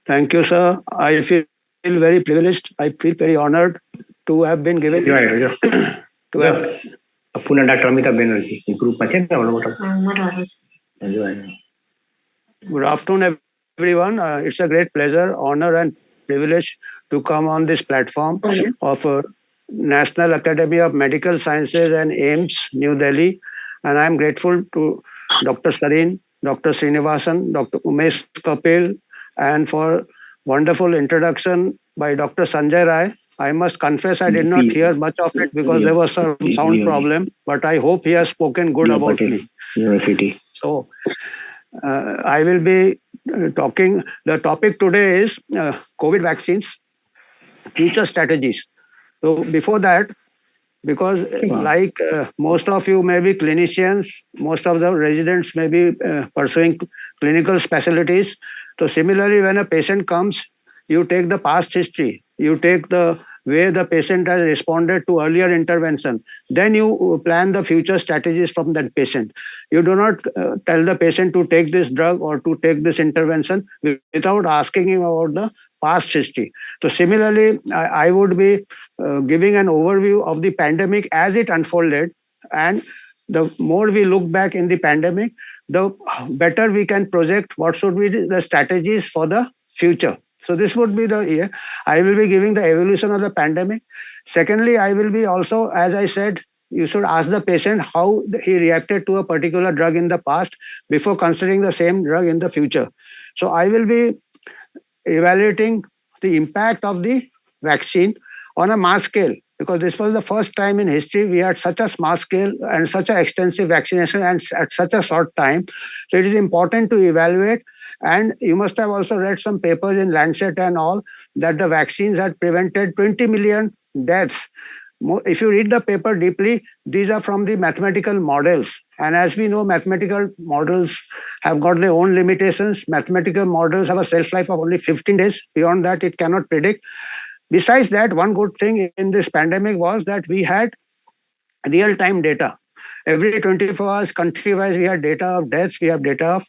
Thank you, sir. I feel very privileged. I feel very honored to have been given to have. पुनः doctor Amitabh Banerjee ग्रुपमा चाहिँ Good afternoon, everyone. It's a great pleasure, honor, and privilege to come on this platform of National Academy of Medical Sciences and AIMS, New Delhi. And I'm grateful to Dr. Sareen, Dr. Srinivasan, Dr. Umesh Kapil, and for wonderful introduction by Dr. Sanjay Rai. I must confess I did not hear much of it because there was some sound problem, but I hope he has spoken good about me. So I will be talking. The topic today is COVID vaccines, future strategies. So before that, because like most of you may be clinicians, most of the residents may be pursuing clinical specialties. So similarly, when a patient comes, you take the past history, you take the way the patient has responded to earlier intervention. Then you plan the future strategies from that patient. You do not tell the patient to take this drug or to take this intervention without asking him about the past history. So similarly, I would be giving an overview of the pandemic as it unfolded, and the more we look back in the pandemic, the better we can project what should be the strategies for the future. So this would be the year. I will be giving the evolution of the pandemic. Secondly, I will be also, as I said, you should ask the patient how he reacted to a particular drug in the past before considering the same drug in the future. So I will be evaluating the impact of the vaccine on a mass scale, because this was the first time in history we had such a small scale and such an extensive vaccination and at such a short time. So it is important to evaluate. And you must have also read some papers in Lancet and all that the vaccines had prevented 20 million deaths. If you read the paper deeply, these are from the mathematical models. And as we know, mathematical models have got their own limitations. Mathematical models have a shelf life of only 15 days. Beyond that, it cannot predict. Besides that, one good thing in this pandemic was that we had real-time data. Every 24 hours, country-wise, we had data of deaths, we have data of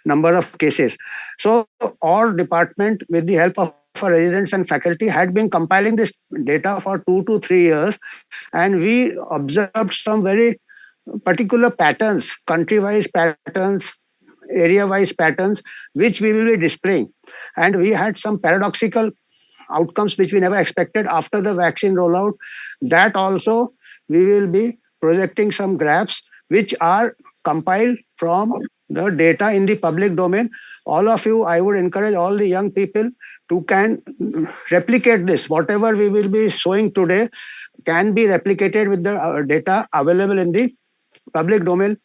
number of cases. So our department, with the help of our residents and faculty, had been compiling this data for 2 to 3 years, and we observed some very particular patterns, country-wise patterns, area-wise patterns, which we will be displaying. And we had some paradoxical outcomes which we never expected after the vaccine rollout. That also we will be projecting some graphs which are compiled from the data in the public domain. All of you, I would encourage all the young people to can replicate this. Whatever we will be showing today can be replicated with the data available in the public domain.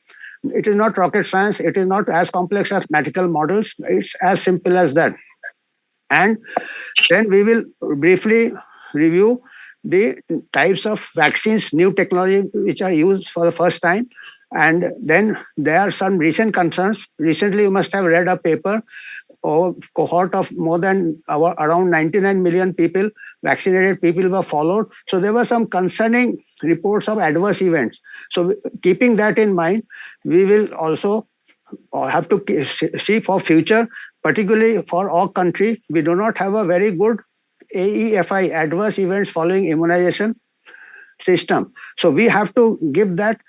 It is not rocket science. It is not as complex as mathematical models. It's as simple as that. And then we will briefly review the types of vaccines, new technology which are used for the first time. And then there are some recent concerns. Recently, you must have read a paper or cohort of more than around 99 million people, vaccinated people were followed. So there were some concerning reports of adverse events. So keeping that in mind, we will also have to see for future, particularly for our country, we do not have a very good AEFI, adverse events following immunization system. So we have to get that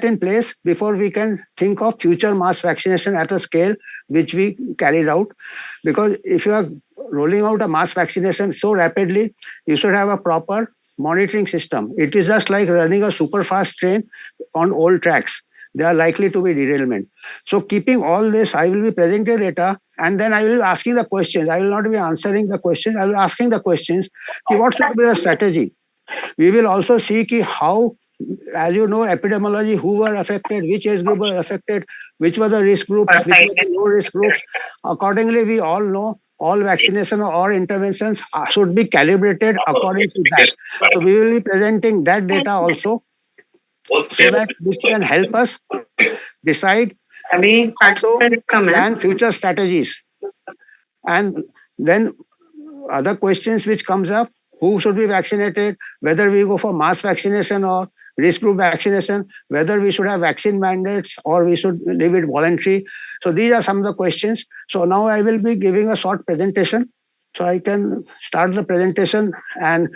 in place before we can think of future mass vaccination at a scale which we carried out. Because if you are rolling out a mass vaccination so rapidly, you should have a proper monitoring system. It is just like running a super fast train on old tracks. There are likely to be derailment. So keeping all this, I will be presenting data and then I will be asking the questions. I will not be answering the questions. I will be asking the questions. What should be the strategy? We will also see how, as you know, epidemiology, who were affected, which age group were affected, which were the risk groups, which were the low risk groups. Accordingly, we all know all vaccination or interventions should be calibrated according to that. So we will be presenting that data also, so that which can help us decide how to plan future strategies. And then other questions which comes up, who should be vaccinated, whether we go for mass vaccination or risk group vaccination, whether we should have vaccine mandates or we should leave it voluntary. So these are some of the questions. So now I will be giving a short presentation. So I can start the presentation and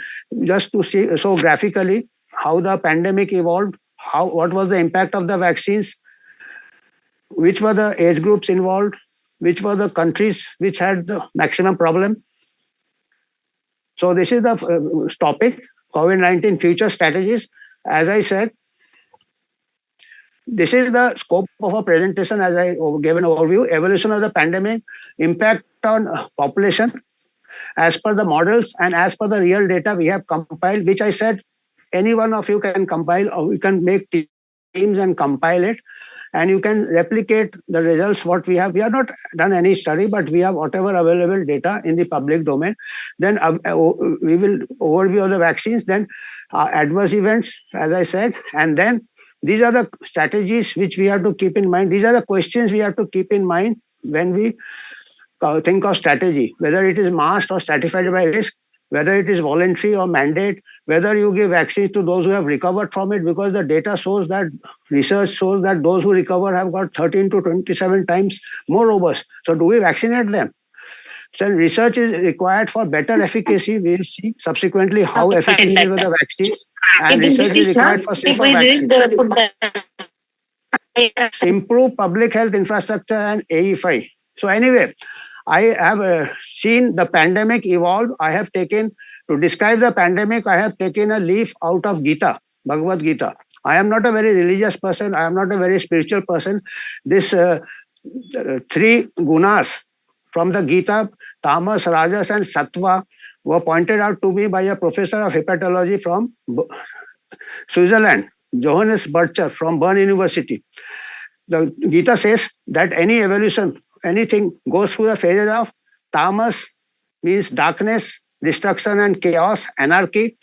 just to see so graphically how the pandemic evolved, what was the impact of the vaccines, which were the age groups involved, which were the countries which had the maximum problem. So this is the topic, COVID-19 future strategies. As I said, this is the scope of a presentation as I gave an overview, evolution of the pandemic, impact on population as per the models and as per the real data we have compiled, which I said any one of you can compile or we can make teams and compile it. And you can replicate the results what we have. We have not done any study, but we have whatever available data in the public domain. Then we will overview of the vaccines, then adverse events, as I said, and then these are the strategies which we have to keep in mind. These are the questions we have to keep in mind when we think of strategy, whether it is masked or stratified by risk, whether it is voluntary or mandate, whether you give vaccines to those who have recovered from it, because the data shows that, research shows that those who recover have got 13 to 27 times more robust. So do we vaccinate them? So research is required for better efficacy. We'll see subsequently how efficacy with the vaccine, and research is required for safer vaccines. Improve public health infrastructure and AE5. So anyway, I have seen the pandemic evolve. I have taken, to describe the pandemic, I have taken a leaf out of Gita, Bhagavad Gita. I am not a very religious person. I am not a very spiritual person. This three gunas from the Gita, tamas, rajas and sattva, were pointed out to me by a professor of hepatology from Switzerland, Johannes Burcher from Bern University. The Gita says that any evolution, anything goes through the phases of tamas, means darkness, destruction and chaos, anarchy.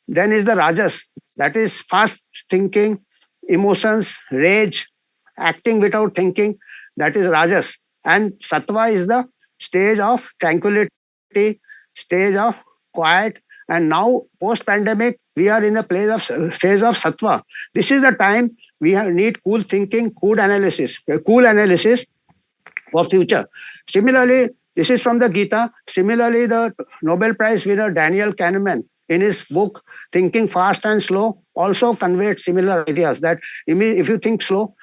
Then is the rajas, that is fast thinking, emotions, rage, acting without thinking, that is rajas. And sattva is the stage of tranquility, stage of quiet. And now post-pandemic, we are in the phase of sattva. This is the time we need cool thinking, cool analysis for future. Similarly, this is from the Gita. Similarly, the Nobel Prize winner Daniel Kahneman, in his book Thinking Fast and Slow, also conveyed similar ideas that if you think slow,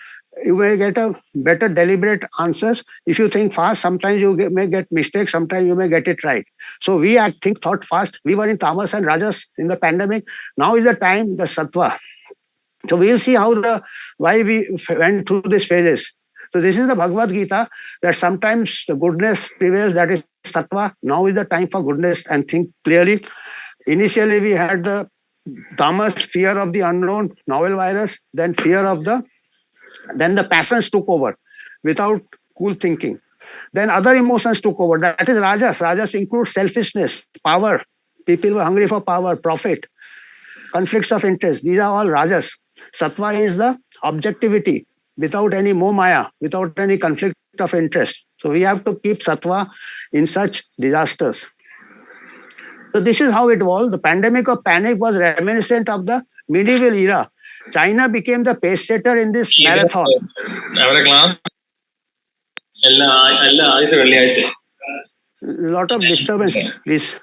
you may get a better deliberate answers. If you think fast, sometimes you may get mistakes, sometimes you may get it right. So we thought fast. We were in tamas and rajas in the pandemic. Now is the time, the sattva. So we'll see why we went through these phases. So this is the Bhagavad Gita, that sometimes the goodness prevails, that is sattva. Now is the time for goodness and think clearly. Initially, we had the tamas, fear of the unknown, novel virus, then then the passions took over without cool thinking. Then other emotions took over, that is rajas. Rajas includes selfishness, power. People were hungry for power, profit, conflicts of interest. These are all rajas. Sattva is the objectivity, without any moh-maya, without any conflict of interest. So we have to keep sattva in such disasters. So this is how it was. The pandemic of panic was reminiscent of the medieval era. China became the pace setter in this marathon. A lot of disturbance, please.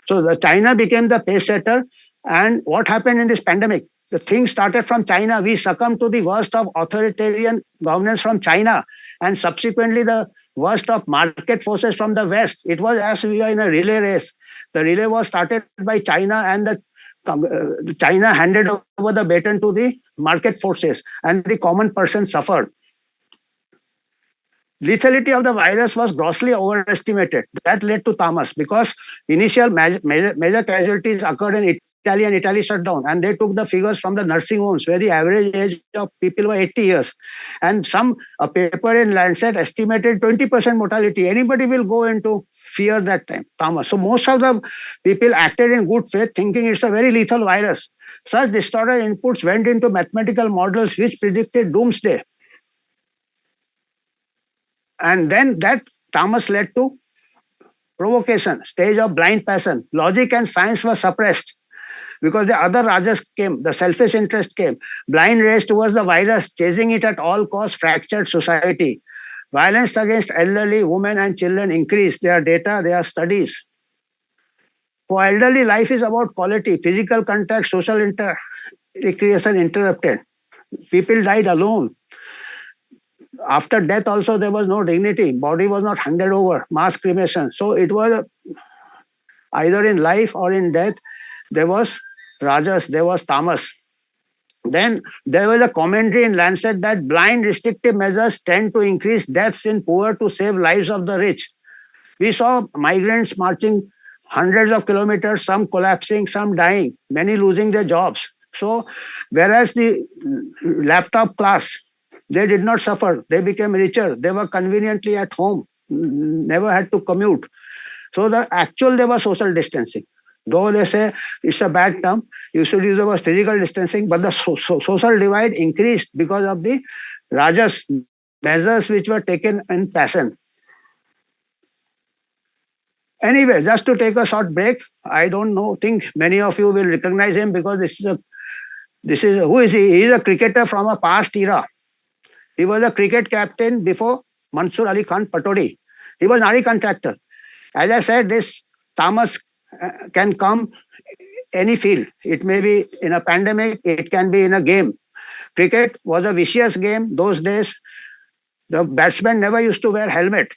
So the China became the pace setter. And what happened in this pandemic? The thing started from China. We succumbed to the worst of authoritarian governance from China, and subsequently the worst of market forces from the West. It was as we are in a relay race. The relay was started by China, and China handed over the baton to the market forces, and the common person suffered. Lethality of the virus was grossly overestimated. That led to tamas, because initial major casualties occurred in Italy, and Italy shut down. And they took the figures from the nursing homes, where the average age of people were 80 years. And a paper in Lancet estimated 20% mortality. Anybody will go into fear that time, tamas. So most of the people acted in good faith, thinking it's a very lethal virus. Such distorted inputs went into mathematical models which predicted doomsday. And then that tamas led to provocation, stage of blind passion. Logic and science were suppressed. because the other rajas came, the selfish interest came. Blind race towards the virus, chasing it at all costs, fractured society. Violence against elderly, women, and children increased. Their data, their studies. For elderly, life is about quality, physical contact, social recreation interrupted. People died alone. After death, also, there was no dignity. Body was not handed over, mass cremation. So it was either in life or in death, there was Rajas, there was Tamas. Then there was a commentary in Lancet that blind restrictive measures tend to increase deaths in poor to save lives of the rich. We saw migrants marching hundreds of kilometers, some collapsing, some dying, many losing their jobs. So, whereas the laptop class, they did not suffer. They became richer. They were conveniently at home, never had to commute. So, there was social distancing. Though they say it's a bad term, you should use the word physical distancing, but the social divide increased because of the Rajas measures which were taken in passion. Anyway, just to take a short break, I don't think many of you will recognize him because this is who is he? He is a cricketer from a past era. He was a cricket captain before Mansur Ali Khan Patodi. He was Nari contractor. As I said, this Tamas can come any field. It may be in a pandemic, it can be in a game. Cricket was a vicious game those days. The batsmen never used to wear helmet.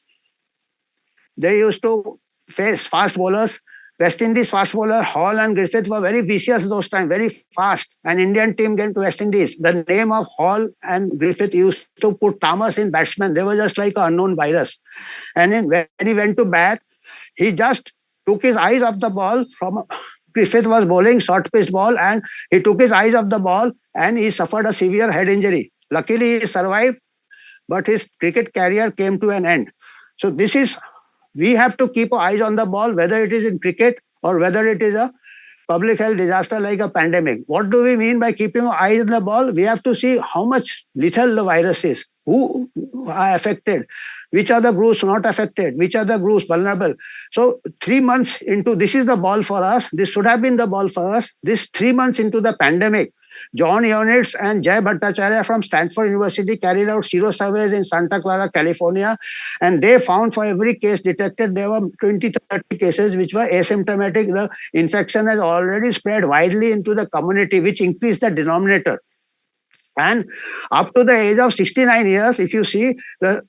They used to face fast bowlers. West Indies fast bowler Hall and Griffith were very vicious those times, very fast. An Indian team came to West Indies. The name of Hall and Griffith used to put Thomas in batsmen. They were just like an unknown virus. And when he went to bat, he just took his eyes off the ball. Griffith was bowling short pitch ball and he took his eyes off the ball and he suffered a severe head injury. Luckily, he survived, but his cricket career came to an end. So we have to keep our eyes on the ball, whether it is in cricket or whether it is a public health disaster like a pandemic. What do we mean by keeping our eyes on the ball? We have to see how much lethal the virus is, who are affected, which are the groups not affected, which are the groups vulnerable. So 3 months into, this is the ball for us. This should have been the ball for us. This 3 months into the pandemic, John Ionitz and Jay Bhattacharya from Stanford University carried out sero surveys in Santa Clara, California, and they found for every case detected, there were 20, 30 cases which were asymptomatic. The infection has already spread widely into the community, which increased the denominator. And up to the age of 69 years, if you see, the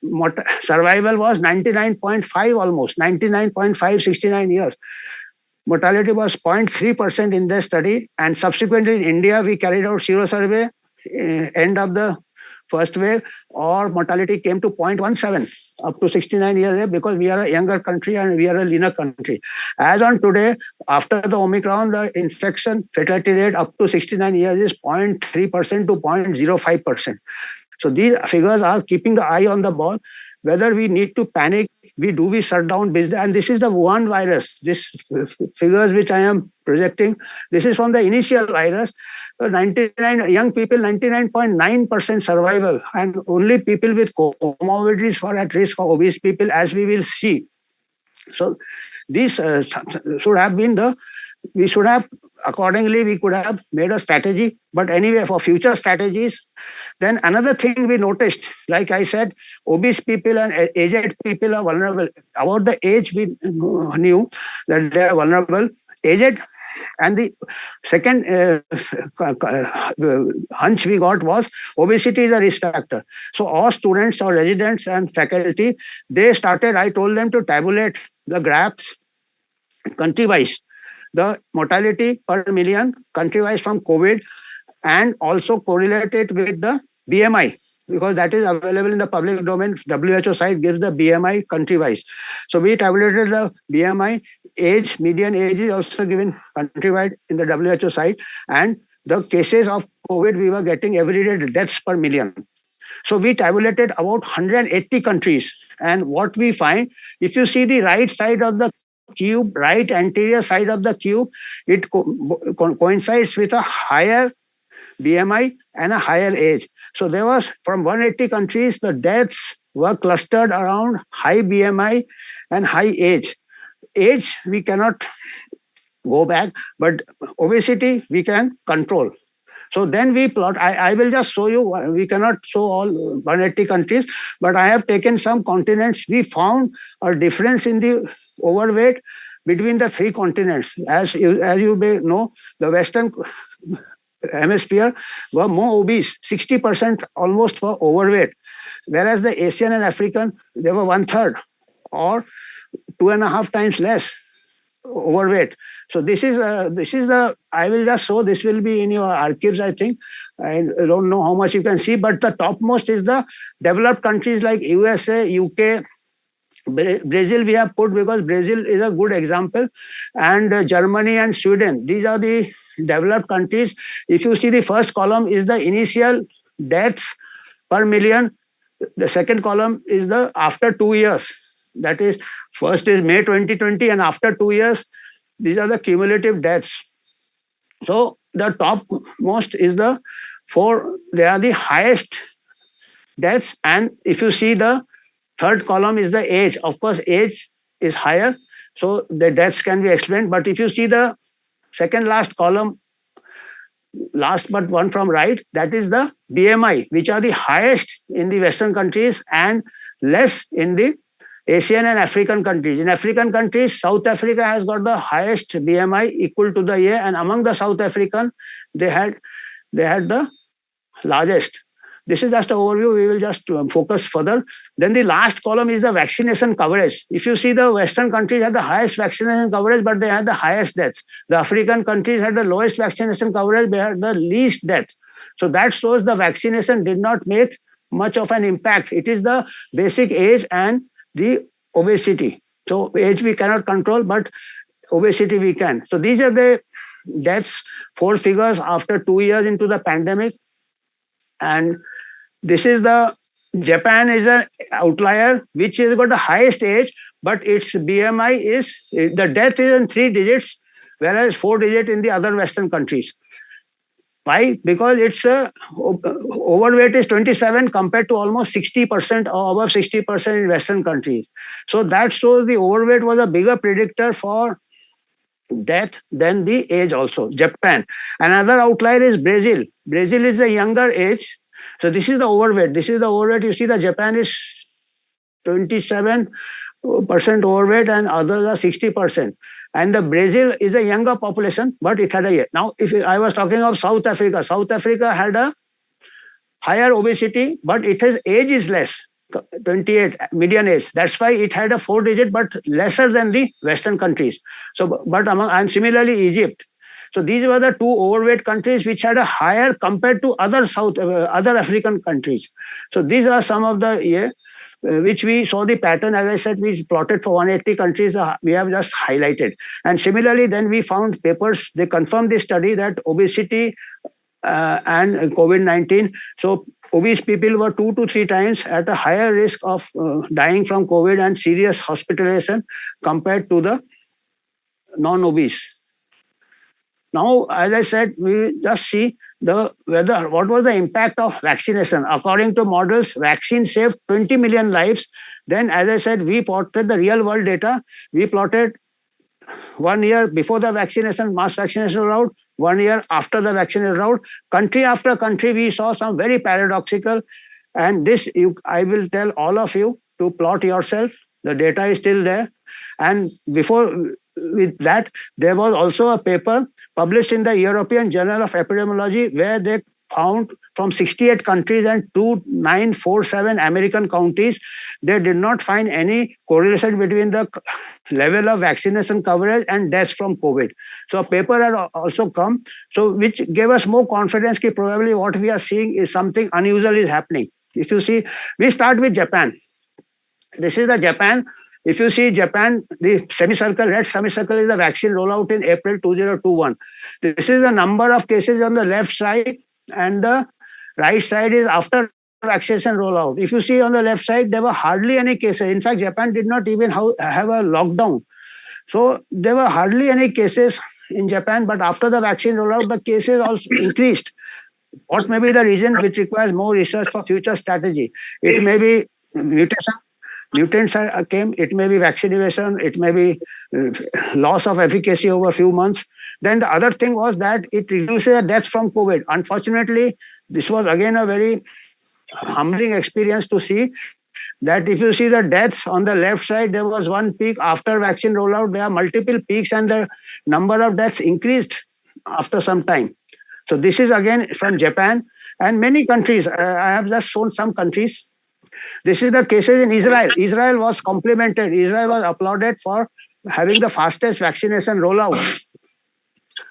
survival was 99.5 almost, 99.5, 69 years. Mortality was 0.3% in the study. And subsequently in India, we carried out sero survey, end of the first wave, or mortality came to 0.17 up to 69 years because we are a younger country and we are a leaner country. As on today, after the Omicron, the infection fatality rate up to 69 years is 0.3% to 0.05%. So these figures are keeping the eye on the ball. Whether we need to panic, we shut down business. And this is the Wuhan virus. This figures which I am projecting, this is from the initial virus. 99 young people, 99.9% survival, and only people with comorbidities were at risk of obese people, as we will see. So this should have been we should have, accordingly, we could have made a strategy. But anyway, for future strategies, then another thing we noticed, like I said, obese people and aged people are vulnerable. About the age, we knew that they are vulnerable. Aged, and the second hunch we got was obesity is a risk factor. So all students or residents and faculty, they started, I told them to tabulate the graphs country-wise, the mortality per million country-wise from COVID, and also correlate it with the BMI, because that is available in the public domain. WHO site gives the BMI country-wise. So we tabulated the BMI, age, median age is also given countrywide in the WHO site, and the cases of COVID we were getting every day, deaths per million. So we tabulated about 180 countries, and what we find, if you see the right side of the cube, right anterior side of the cube, it coincides with a higher BMI and a higher age. So there was, from 180 countries, the deaths were clustered around high BMI and high age. Age, we cannot go back, but obesity we can control. So then we plot, I will just show you, we cannot show all 180 countries, but I have taken some continents. We found a difference in the overweight between the three continents. As you may know, the Western hemisphere were more obese, 60% almost were overweight, whereas the Asian and African, they were one third or 2.5 times less overweight. So this is the, I will just show, this will be in your archives, I think. I don't know how much you can see, but the topmost is the developed countries like USA, UK, Brazil we have put because Brazil is a good example, and Germany and Sweden. These are the developed countries. If you see, the first column is the initial deaths per million. The second column is the after 2 years. That is, first is May 2020, and after 2 years, these are the cumulative deaths. So the topmost is the four, they are the highest deaths. And if you see, the third column is the age. Of course, age is higher, so the deaths can be explained. But if you see the second last column, last but one from right, that is the BMI, which are the highest in the Western countries and less in the Asian and African countries. In African countries, South Africa has got the highest BMI equal to the A, and among the South African, they had the largest. This is just an overview. We will just focus further. Then the last column is the vaccination coverage. If you see, the Western countries had the highest vaccination coverage, but they had the highest deaths. The African countries had the lowest vaccination coverage, they had the least death. So that shows the vaccination did not make much of an impact. It is the basic age and the obesity. So age we cannot control, but obesity we can. So these are the deaths, four figures after 2 years into the pandemic. And this is the, Japan is an outlier, which has got the highest age, but its BMI is, the death is in 3 digits, whereas 4 digits in the other Western countries. Why? Because its overweight is 27 compared to almost 60% or above 60% in Western countries. So that shows the overweight was a bigger predictor for death than the age also. Japan. Another outlier is Brazil. Brazil is a younger age. So this is the overweight. This is the overweight. You see, the Japan is 27% overweight and others are 60%. And the Brazil is a younger population, but it had a year. Now, if I was talking of South Africa, South Africa had a higher obesity, but its age is less, 28 median age. That's why it had a 4 digit, but lesser than the Western countries. So, but and similarly Egypt. So these were the 2 overweight countries which had a higher compared to other other African countries. So these are some of the which we saw the pattern. As I said, we plotted for 180 countries. We have just highlighted. And similarly, then we found papers. They confirmed this study that obesity and COVID-19. So obese people were 2 to 3 times at a higher risk of dying from COVID and serious hospitalization compared to the non-obese. Now, as I said, we just see what was the impact of vaccination. According to models, vaccine saved 20 million lives. Then, as I said, we plotted the real world data. We plotted 1 year before the vaccination, mass vaccination rollout, 1 year after the vaccination rollout. Country after country, we saw some very paradoxical. And this, I will tell all of you to plot yourself. The data is still there. And before with that, there was also a paper published in the European Journal of Epidemiology where they found from 68 countries and 2947 American counties, they did not find any correlation between the level of vaccination coverage and deaths from COVID. So a paper had also come, so which gave us more confidence that probably what we are seeing is something unusual is happening. If you see, we start with Japan. This is the Japan. If you see Japan, the semicircle, red semicircle is the vaccine rollout in April 2021. This is the number of cases on the left side, and the right side is after vaccination rollout. If you see on the left side, there were hardly any cases. In fact, Japan did not even have a lockdown. So there were hardly any cases in Japan, but after the vaccine rollout, the cases also increased. What may be the reason, which requires more research for future strategy? It may be mutation. Mutants came, it may be vaccination, it may be loss of efficacy over a few months. Then the other thing was that it reduces the deaths from COVID. Unfortunately, this was again a very humbling experience to see that if you see the deaths on the left side, there was one peak after vaccine rollout. There are multiple peaks and the number of deaths increased after some time. So this is again from Japan and many countries. I have just shown some countries. This is the cases in Israel. Israel was complimented. Israel was applauded for having the fastest vaccination rollout.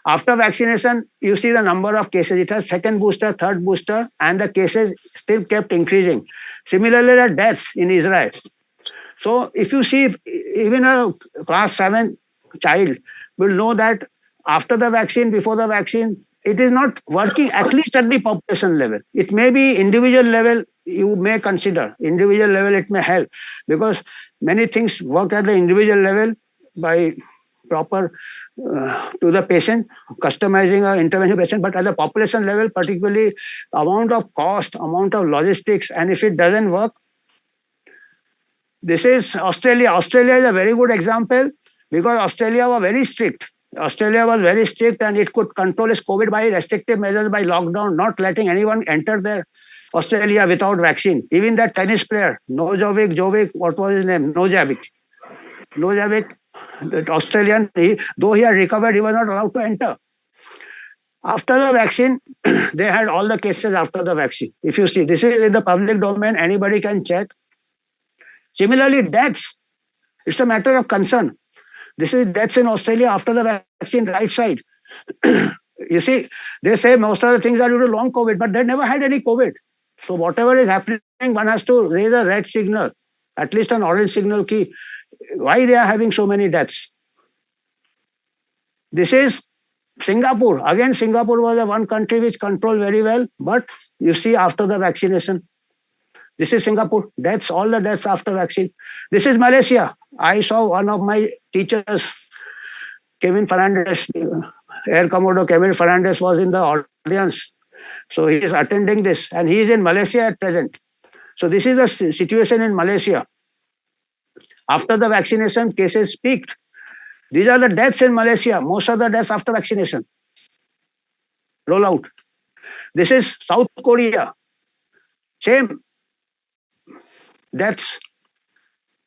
After vaccination, you see the number of cases. It has second booster, third booster, and the cases still kept increasing. Similarly, the deaths in Israel. So if you see, even a class 7 child will know that after the vaccine, before the vaccine, it is not working, at least at the population level. It may be individual level, you may consider. Individual level, it may help. Because many things work at the individual level by proper to the patient, customizing an intervention patient, but at the population level, particularly amount of cost, amount of logistics, and if it doesn't work, this is Australia. Australia is a very good example because Australia was very strict. Australia was very strict and it could control its COVID by restrictive measures, by lockdown, not letting anyone enter there. Australia without vaccine. Even that tennis player, Jovic, what was his name? Nojavic, that Australian, though he had recovered, he was not allowed to enter. After the vaccine, they had all the cases after the vaccine. If you see, this is in the public domain, anybody can check. Similarly, deaths, it's a matter of concern. This is deaths in Australia after the vaccine, right side. You see, they say most of the things are due to long COVID, but they never had any COVID. So whatever is happening, one has to raise a red signal, at least an orange signal key. Why they are having so many deaths? This is Singapore. Again, Singapore was the one country which controlled very well, but you see after the vaccination. This is Singapore. Deaths, all the deaths after vaccine. This is Malaysia. I saw one of my teachers, Kevin Fernandez, Air Commodore Kevin Fernandez was in the audience. So he is attending this and he is in Malaysia at present. So this is the situation in Malaysia. After the vaccination, cases peaked. These are the deaths in Malaysia. Most of the deaths after vaccination. Rollout. This is South Korea. Same deaths.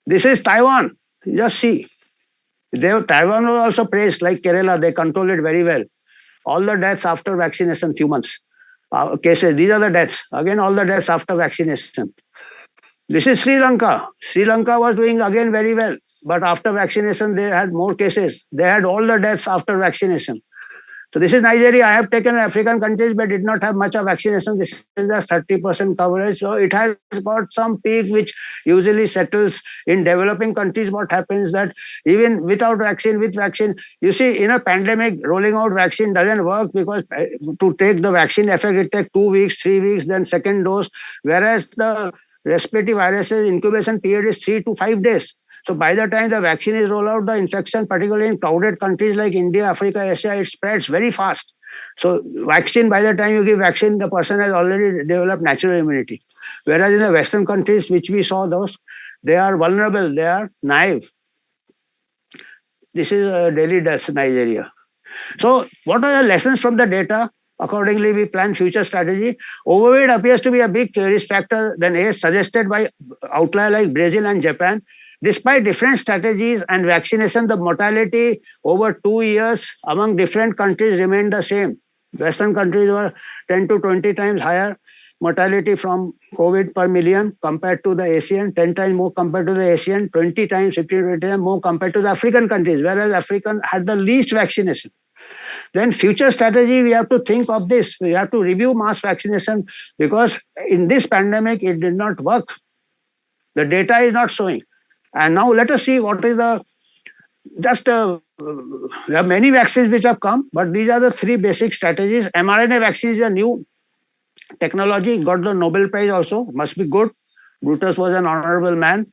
This is Taiwan. Just see. Taiwan was also praised like Kerala. They control it very well. All the deaths after vaccination, few months. Cases. These are the deaths. Again, all the deaths after vaccination. This is Sri Lanka. Sri Lanka was doing again very well. But after vaccination, they had more cases. They had all the deaths after vaccination. So this is Nigeria. I have taken African countries but did not have much of vaccination. This is the 30% coverage. So it has got some peak which usually settles in developing countries. What happens that even without vaccine, with vaccine, you see in a pandemic, rolling out vaccine doesn't work because to take the vaccine effect, it takes 2 weeks, 3 weeks, then second dose. Whereas the respiratory viruses incubation period is 3 to 5 days. So by the time the vaccine is rolled out, the infection, particularly in crowded countries like India, Africa, Asia, it spreads very fast. So vaccine, by the time you give vaccine, the person has already developed natural immunity. Whereas in the Western countries, which we saw those, they are vulnerable, they are naive. This is daily deaths in Nigeria. So what are the lessons from the data? Accordingly, we plan future strategy. Overweight appears to be a big risk factor than age suggested by outlier like Brazil and Japan. Despite different strategies and vaccination, the mortality over 2 years among different countries remained the same. Western countries were 10 to 20 times higher mortality from COVID per million compared to the Asian, 10 times more compared to the Asian, 20 times, 15 to 20 times more compared to the African countries, whereas African had the least vaccination. Then future strategy, we have to think of this. We have to review mass vaccination because in this pandemic, it did not work. The data is not showing. And now let us see what is the, there are many vaccines which have come, but these are the 3 basic strategies. mRNA vaccine is a new technology, got the Nobel Prize also, must be good. Brutus was an honorable man.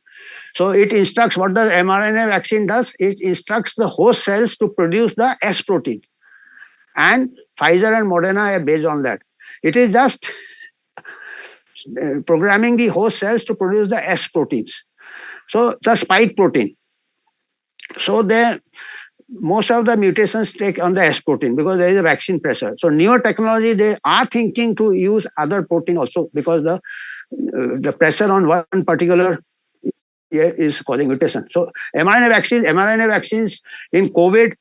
So it instructs, what the mRNA vaccine does, it instructs the host cells to produce the S protein. And Pfizer and Moderna are based on that. It is just programming the host cells to produce the S proteins. So it's a spike protein. So most of the mutations take on the S protein because there is a vaccine pressure. So newer technology, they are thinking to use other protein also because the pressure on one particular is causing mutation. So mRNA vaccines in COVID,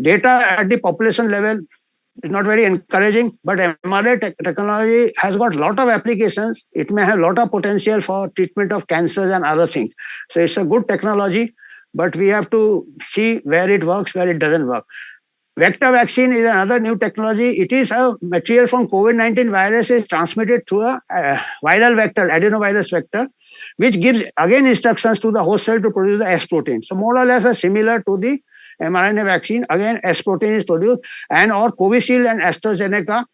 data at the population level is not very encouraging, but mRNA technology has got a lot of applications. It may have a lot of potential for treatment of cancers and other things. So it's a good technology, but we have to see where it works, where it doesn't work. Vector vaccine is another new technology. It is a material from COVID-19 virus is transmitted through a viral vector, adenovirus vector, which gives again instructions to the host cell to produce the S protein. So more or less similar to the mRNA vaccine. Again, S protein is produced, and or Covishield and AstraZeneca.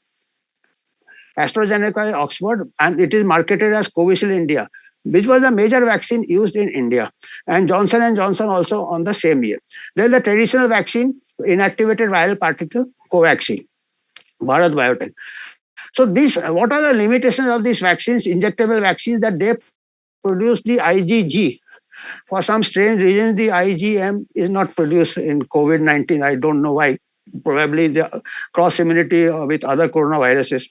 AstraZeneca is Oxford, and it is marketed as Covishield India, which was the major vaccine used in India, and Johnson and Johnson also on the same year. Then the traditional vaccine, inactivated viral particle, Covaxin, Bharat Biotech. So what are the limitations of these vaccines, injectable vaccines, that they produce the IgG? For some strange reason, the IgM is not produced in COVID-19. I don't know why. Probably the cross immunity with other coronaviruses.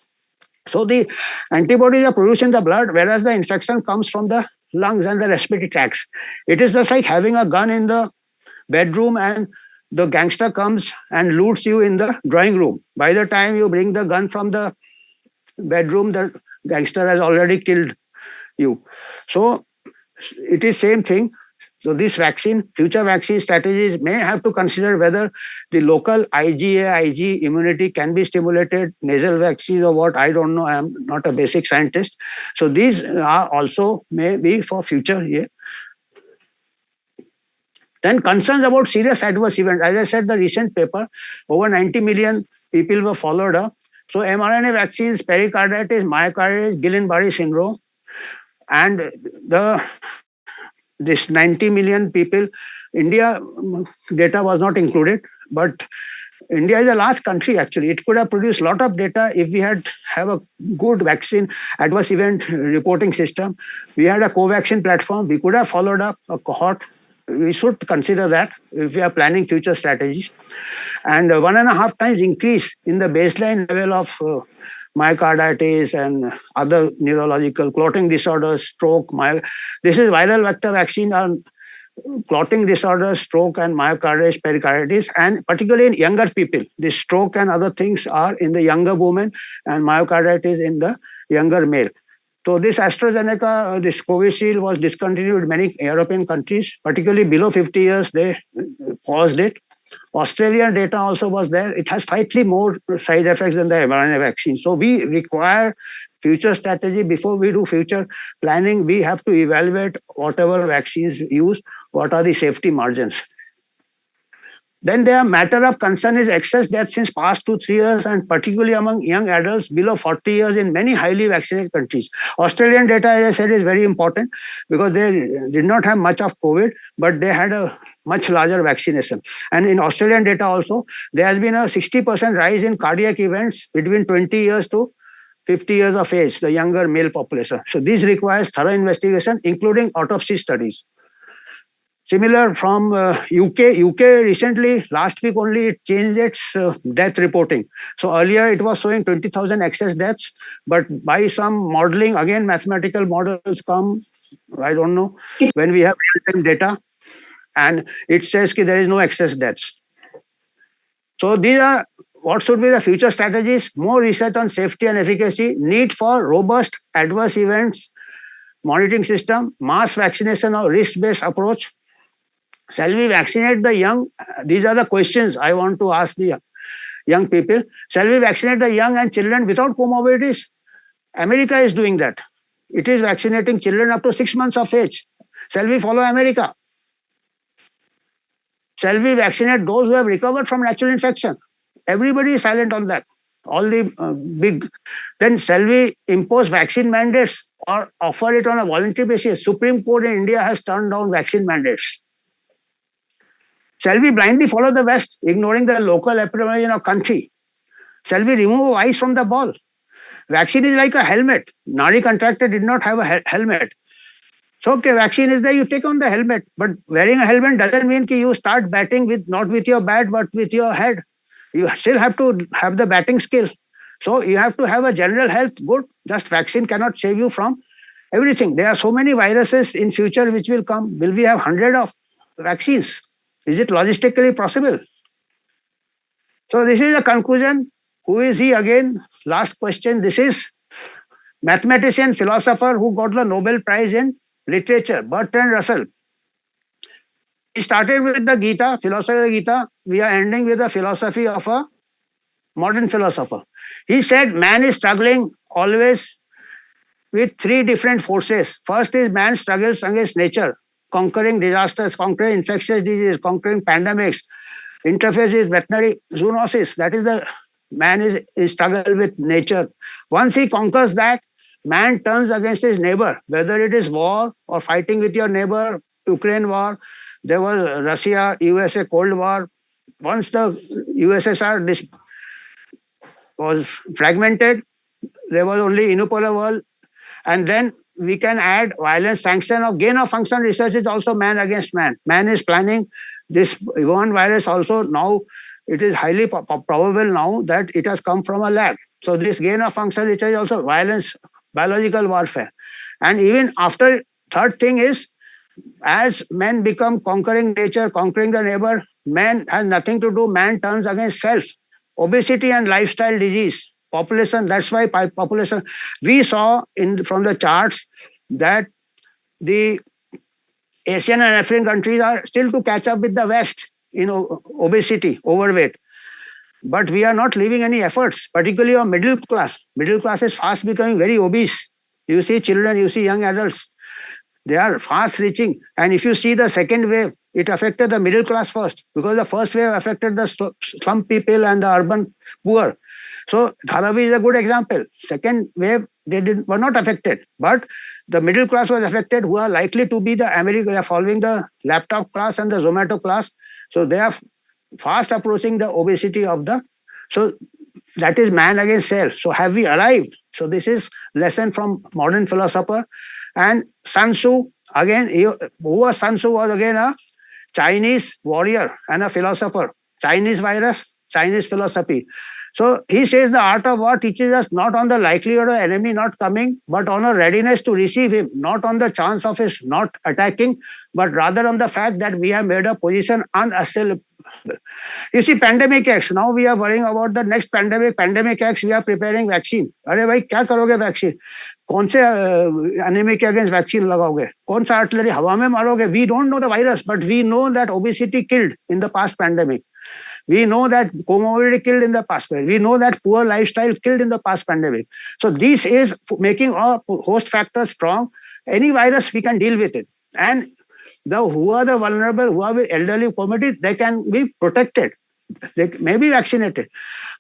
So the antibodies are produced in the blood, whereas the infection comes from the lungs and the respiratory tracts. It is just like having a gun in the bedroom and the gangster comes and loots you in the drawing room. By the time you bring the gun from the bedroom, the gangster has already killed you. So it is same thing. So this future vaccine strategies may have to consider whether the local IgA, Ig immunity can be stimulated, nasal vaccines or what, I don't know. I am not a basic scientist. So these are also may be for future. Yeah. Then concerns about serious adverse events. As I said, the recent paper, over 90 million people were followed up. So mRNA vaccines, pericarditis, myocarditis, Guillain-Barré syndrome, and this 90 million people, India data was not included, but India is a large country actually. It could have produced a lot of data if we have a good vaccine adverse event reporting system. We had a Covaxin platform. We could have followed up a cohort. We should consider that if we are planning future strategies. And 1.5 times increase in the baseline level of myocarditis and other neurological clotting disorders, stroke. This is viral vector vaccine on clotting disorders, stroke and myocarditis, pericarditis, and particularly in younger people. This stroke and other things are in the younger women and myocarditis in the younger male. So this AstraZeneca, this Covishield was discontinued in many European countries, particularly below 50 years, they paused it. Australian data also was there. It has slightly more side effects than the mRNA vaccine. So we require future strategy. Before we do future planning, we have to evaluate whatever vaccines used, what are the safety margins. Then the matter of concern is excess deaths since past 2-3 years, and particularly among young adults below 40 years in many highly vaccinated countries. Australian data, as I said, is very important because they did not have much of COVID, but they had a much larger vaccination. And in Australian data also, there has been a 60% rise in cardiac events between 20 years to 50 years of age, the younger male population. So this requires thorough investigation, including autopsy studies. Similar from UK. UK recently, last week only, it changed its death reporting. So earlier it was showing 20,000 excess deaths, but by some modeling, again mathematical models come, I don't know, when we have real-time data, and it says that there is no excess deaths. So these are what should be the future strategies: more research on safety and efficacy, need for robust adverse events monitoring system, mass vaccination or risk-based approach. Shall we vaccinate the young? These are the questions I want to ask the young people. Shall we vaccinate the young and children without comorbidities? America is doing that. It is vaccinating children up to 6 months of age. Shall we follow America? Shall we vaccinate those who have recovered from natural infection? Everybody is silent on that. All the big. Then shall we impose vaccine mandates or offer it on a voluntary basis? Supreme Court in India has turned down vaccine mandates. Shall we blindly follow the West, ignoring the local epidemiology in our country? Shall we remove ice from the ball? Vaccine is like a helmet. Nari contractor did not have a helmet. So, okay, vaccine is there, you take on the helmet. But wearing a helmet doesn't mean that you start batting with not with your bat, but with your head. You still have to have the batting skill. So you have to have a general health good. Just vaccine cannot save you from everything. There are so many viruses in future which will come. Will we have 100 of vaccines? Is it logistically possible? So this is the conclusion. Who is he again? Last question. This is mathematician, philosopher who got the Nobel Prize in literature, Bertrand Russell. He started with the Gita, philosophy of the Gita. We are ending with the philosophy of a modern philosopher. He said man is struggling always with three different forces. First is man struggles against nature, conquering disasters, conquering infectious diseases, conquering pandemics, interface with veterinary zoonosis. That is the man is in struggle with nature. Once he conquers that, man turns against his neighbor, whether it is war or fighting with your neighbor, Ukraine war. There was Russia, USA Cold War. Once the USSR was fragmented, there was only unipolar world. And then we can add violence, sanction, or gain of function research is also man against man. Man is planning this Wuhan virus also now. It is highly probable now that it has come from a lab. So this gain of function research is also violence, biological warfare. And even after, third thing is, as men become conquering nature, conquering the neighbor, man has nothing to do. Man turns against self. Obesity and lifestyle disease. Population, that's why population. We saw from the charts that the Asian and African countries are still to catch up with the West in obesity, overweight. But we are not leaving any efforts, particularly on middle class. Middle class is fast becoming very obese. You see children, you see young adults. They are fast reaching. And if you see the second wave, it affected the middle class first, because the first wave affected the slum people and the urban poor. So Dharavi is a good example. Second wave, were not affected, but the middle class was affected, who are likely to be the they are following the laptop class and the Zomato class. So they are fast approaching the obesity of the. So that is man against self. So have we arrived? So this is lesson from modern philosopher. And Sun Tzu, again, who was Sun Tzu? Was again a Chinese warrior and a philosopher. Chinese virus, Chinese philosophy. So he says the art of war teaches us not on the likelihood of enemy not coming, but on a readiness to receive him, not on the chance of his not attacking, but rather on the fact that we have made a position unassailable. You see, Pandemic X, now we are worrying about the next pandemic. Pandemic X, we are preparing vaccine. अरे भाई क्या करोगे vaccine? कौन से anaemic के against vaccine लगाओगे? कौन सा आर्टिलरी हवा में मारोगे? We don't know the virus, but we know that obesity killed in the past pandemic. We know that comorbidity killed in the past pandemic. We know that poor lifestyle killed in the past pandemic. So this is making our host factor strong. Any virus, we can deal with it. And who are the vulnerable, who are the elderly communities, they can be protected. They may be vaccinated.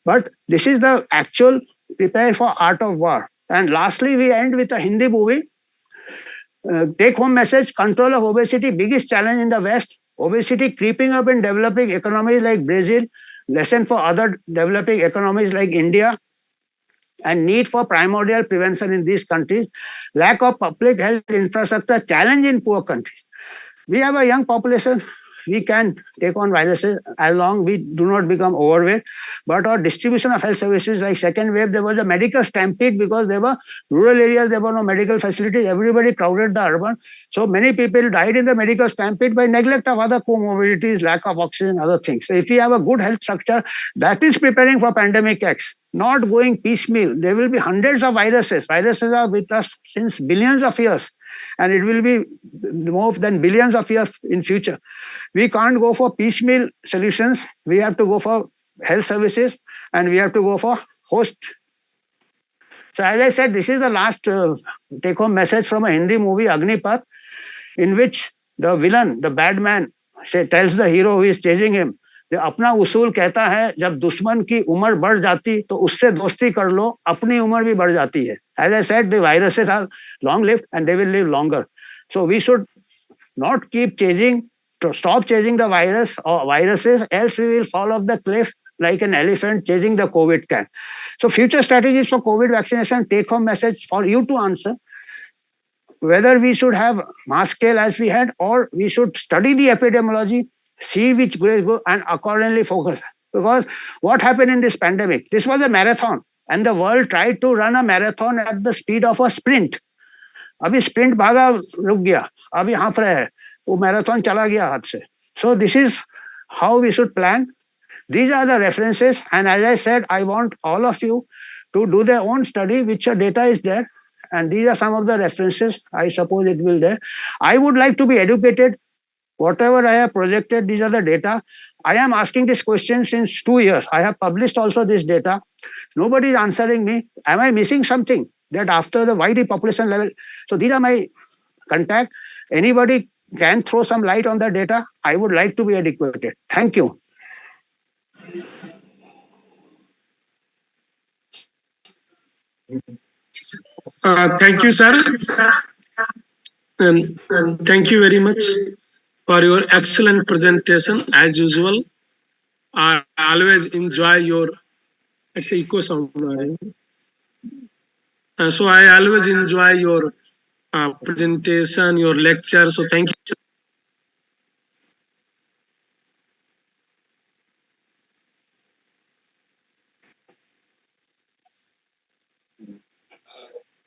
But this is the actual prepare for art of war. And lastly, we end with a Hindi movie. Take home message, control of obesity, biggest challenge in the West. Obesity creeping up in developing economies like Brazil, lesson for other developing economies like India, and need for primordial prevention in these countries. Lack of public health infrastructure, challenge in poor countries. We have a young population. We can take on viruses as long we do not become overweight. But our distribution of health services, like second wave, there was a medical stampede because there were rural areas, there were no medical facilities. Everybody crowded the urban. So many people died in the medical stampede by neglect of other comorbidities, lack of oxygen, other things. So if we have a good health structure, that is preparing for Pandemic X, not going piecemeal. There will be hundreds of viruses. Viruses are with us since billions of years. And it will be more than billions of years in future. We can't go for piecemeal solutions. We have to go for health services, and we have to go for host. So as I said, this is the last take-home message from a Hindi movie, Agnipath, in which the villain, the bad man, tells the hero who is chasing him, अपना उसूल कहता है जब दुश्मन की उम्र बढ़ जाती तो उससे दोस्ती कर लो, अपनी उम्र भी बढ़ जाती है. As I said, the viruses are long-lived and they will live longer. So we should not keep chasing, to stop chasing the virus or viruses, else we will fall off the cliff like an elephant chasing the COVID can. So future strategies for COVID vaccination, take-home message for you to answer. whether we should have mass scale as we had, or we should study the epidemiology, see which grades go, and accordingly focus. Because what happened in this pandemic? This was a marathon, and the world tried to run a marathon at the speed of a sprint. अभी sprint भागा रुक गया, अभी हाँफ रहे हैं, वो marathon चला गया हाथ से. So this is how we should plan. These are the references, and as I said, I want all of you to do their own study, which data is there, and these are some of the references. I suppose it will there. I would like to be educated. Whatever I have projected, these are the data. I am asking this question since 2 years. I have published also this data. Nobody is answering me. Am I missing something? That after the why the population level? So these are my contact. Anybody can throw some light on the data. I would like to be educated. Thank you. Thank you, sir. And thank you very much for your excellent presentation. As usual, I always enjoy your, it's an echo sound. So I always enjoy your presentation, your lecture. So thank you.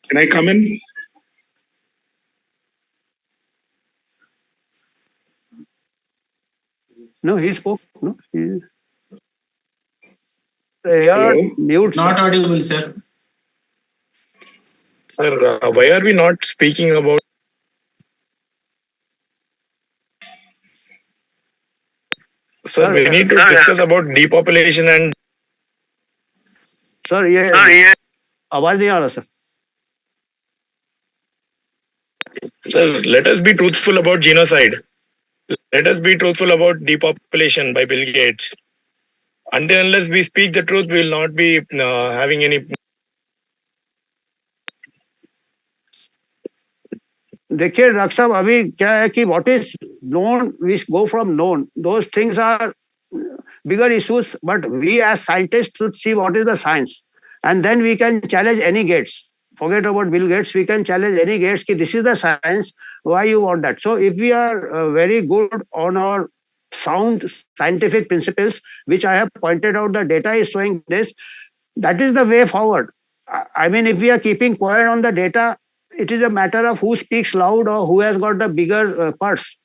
Can I come in? No, he spoke. No, he... Mute. Not audible, sir. Sir, why are we not speaking about? Sir, we need to discuss about depopulation and. Sir, ये आवाज नहीं आ रहा, sir. Sir, let us be truthful about genocide. Let us be truthful about depopulation by Bill Gates. Until unless we speak the truth, we will not be having any. देखिए doctor साहब, अभी क्या है कि what is known, we go from known. Those things are bigger issues, but we as scientists should see what is the science, and then we can challenge any Gates. Forget about Bill Gates. We can challenge any Gates. Ki this is the science. Why you want that? So if we are very good on our sound scientific principles, which I have pointed out, the data is showing this. That is the way forward. I mean, if we are keeping quiet on the data, it is a matter of who speaks loud or who has got the bigger purse.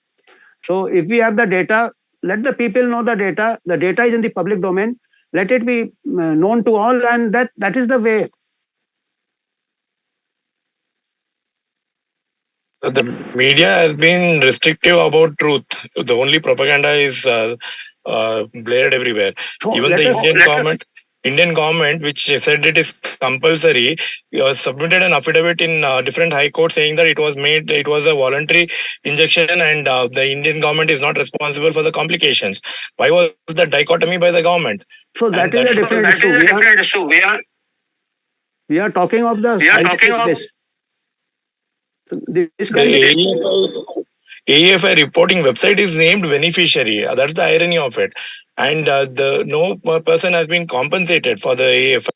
So if we have the data, let the people know the data. The data is in the public domain. Let it be known to all, and that is the way. The media has been restrictive about truth. The only propaganda is blared everywhere. So Even the Indian government, which said it is compulsory, submitted an affidavit in different high courts saying that it was a voluntary injection, and the Indian government is not responsible for the complications. Why was the dichotomy by the government? So that is a different issue. We are talking of the scientific. This the AEFI reporting website is named beneficiary. That's the irony of it. And no person has been compensated for the AEFI.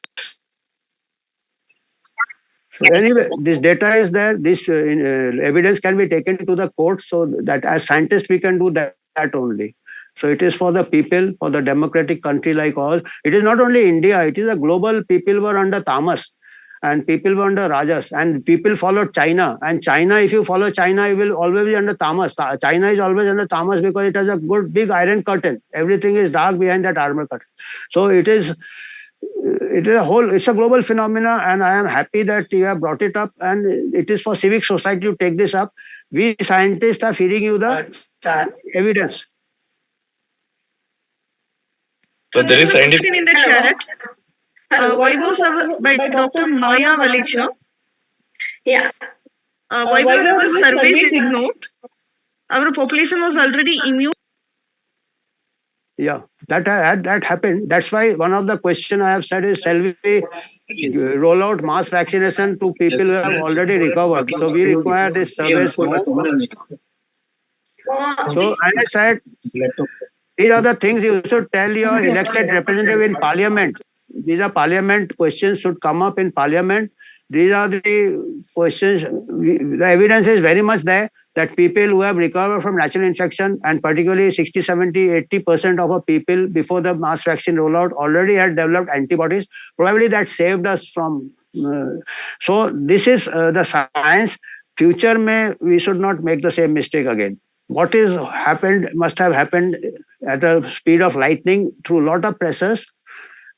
So anyway, this data is there. This evidence can be taken to the court, so that as scientists we can do that only. So it is for the people, for the democratic country like ours. It is not only India, it is a global. People were under tamas, and people were under rajas, and people followed China. And China, if you follow China, you will always be under tamas. China is always under tamas because it has a good big iron curtain. Everything is dark behind that armor curtain. So it is it's a global phenomena, and I am happy that you have brought it up, and it is for civic society to take this up. We scientists are feeding you the evidence. So there is scientific in the chat. Why was by Dr. Maya Valicha? Yeah. Why were our surveys ignored? Our population was already immune. Yeah, that happened. That's why one of the question I have said is, shall we roll out mass vaccination to people who have already recovered? So we require this surveys more. So as I said, these are the things you should tell your elected representative in parliament. These are parliament questions should come up in parliament, These are the questions. The evidence is very much there that people who have recovered from natural infection, and particularly 60, 70, 80% of our people before the mass vaccine rollout already had developed antibodies. Probably that saved us from. So this is the science. Future may we should not make the same mistake again. What is happened must have happened at a speed of lightning through a lot of pressures,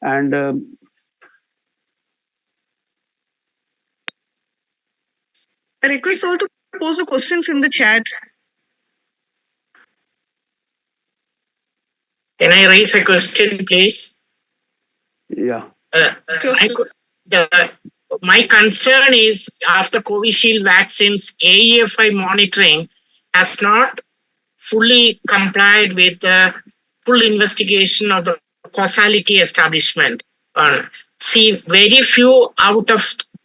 and I request all to post the questions in the chat. Can I raise a question, please? yeah. My concern is after Covishield vaccines, AEFI monitoring has not fully complied with the full investigation of the causality establishment. See, very few out of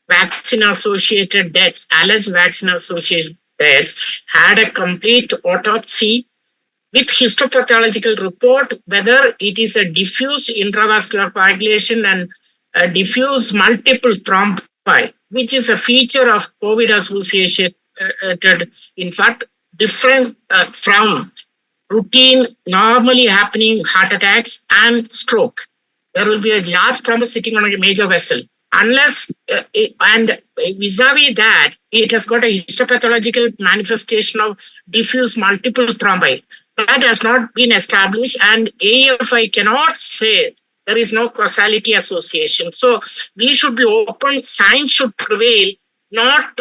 vaccine-associated deaths, alleged vaccine-associated deaths, had a complete autopsy with histopathological report, whether it is a diffuse intravascular coagulation and a diffuse multiple thrombi, which is a feature of COVID associated, in fact, different from routine, normally happening heart attacks and stroke. There will be a large thrombus sitting on a major vessel. Unless, and vis-a-vis that, it has got a histopathological manifestation of diffuse multiple thrombi. That has not been established, and AFI cannot say there is no causality association. So we should be open, science should prevail, not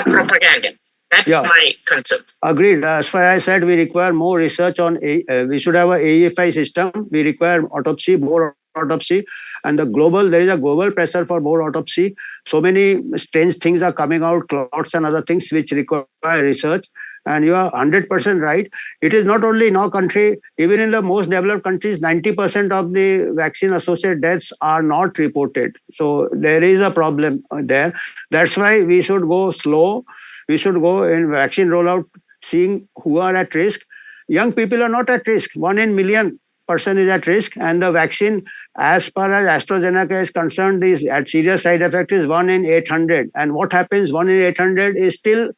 propaganda. That's my concern. Agreed. As far as I said, we require more research on, we should have a AFI system. We require autopsy, more autopsy, and there is a global pressure for more autopsy. So many strange things are coming out, clots and other things which require research. And you are 100% right. It is not only in our country, even in the most developed countries, 90% of the vaccine-associated deaths are not reported. So there is a problem there. That's why we should go slow. We should go in vaccine rollout, seeing who are at risk. Young people are not at risk. 1 in million person is at risk, and the vaccine, as far as AstraZeneca is concerned, is at serious side effect is 1 in 800. And what happens 1 in 800 is still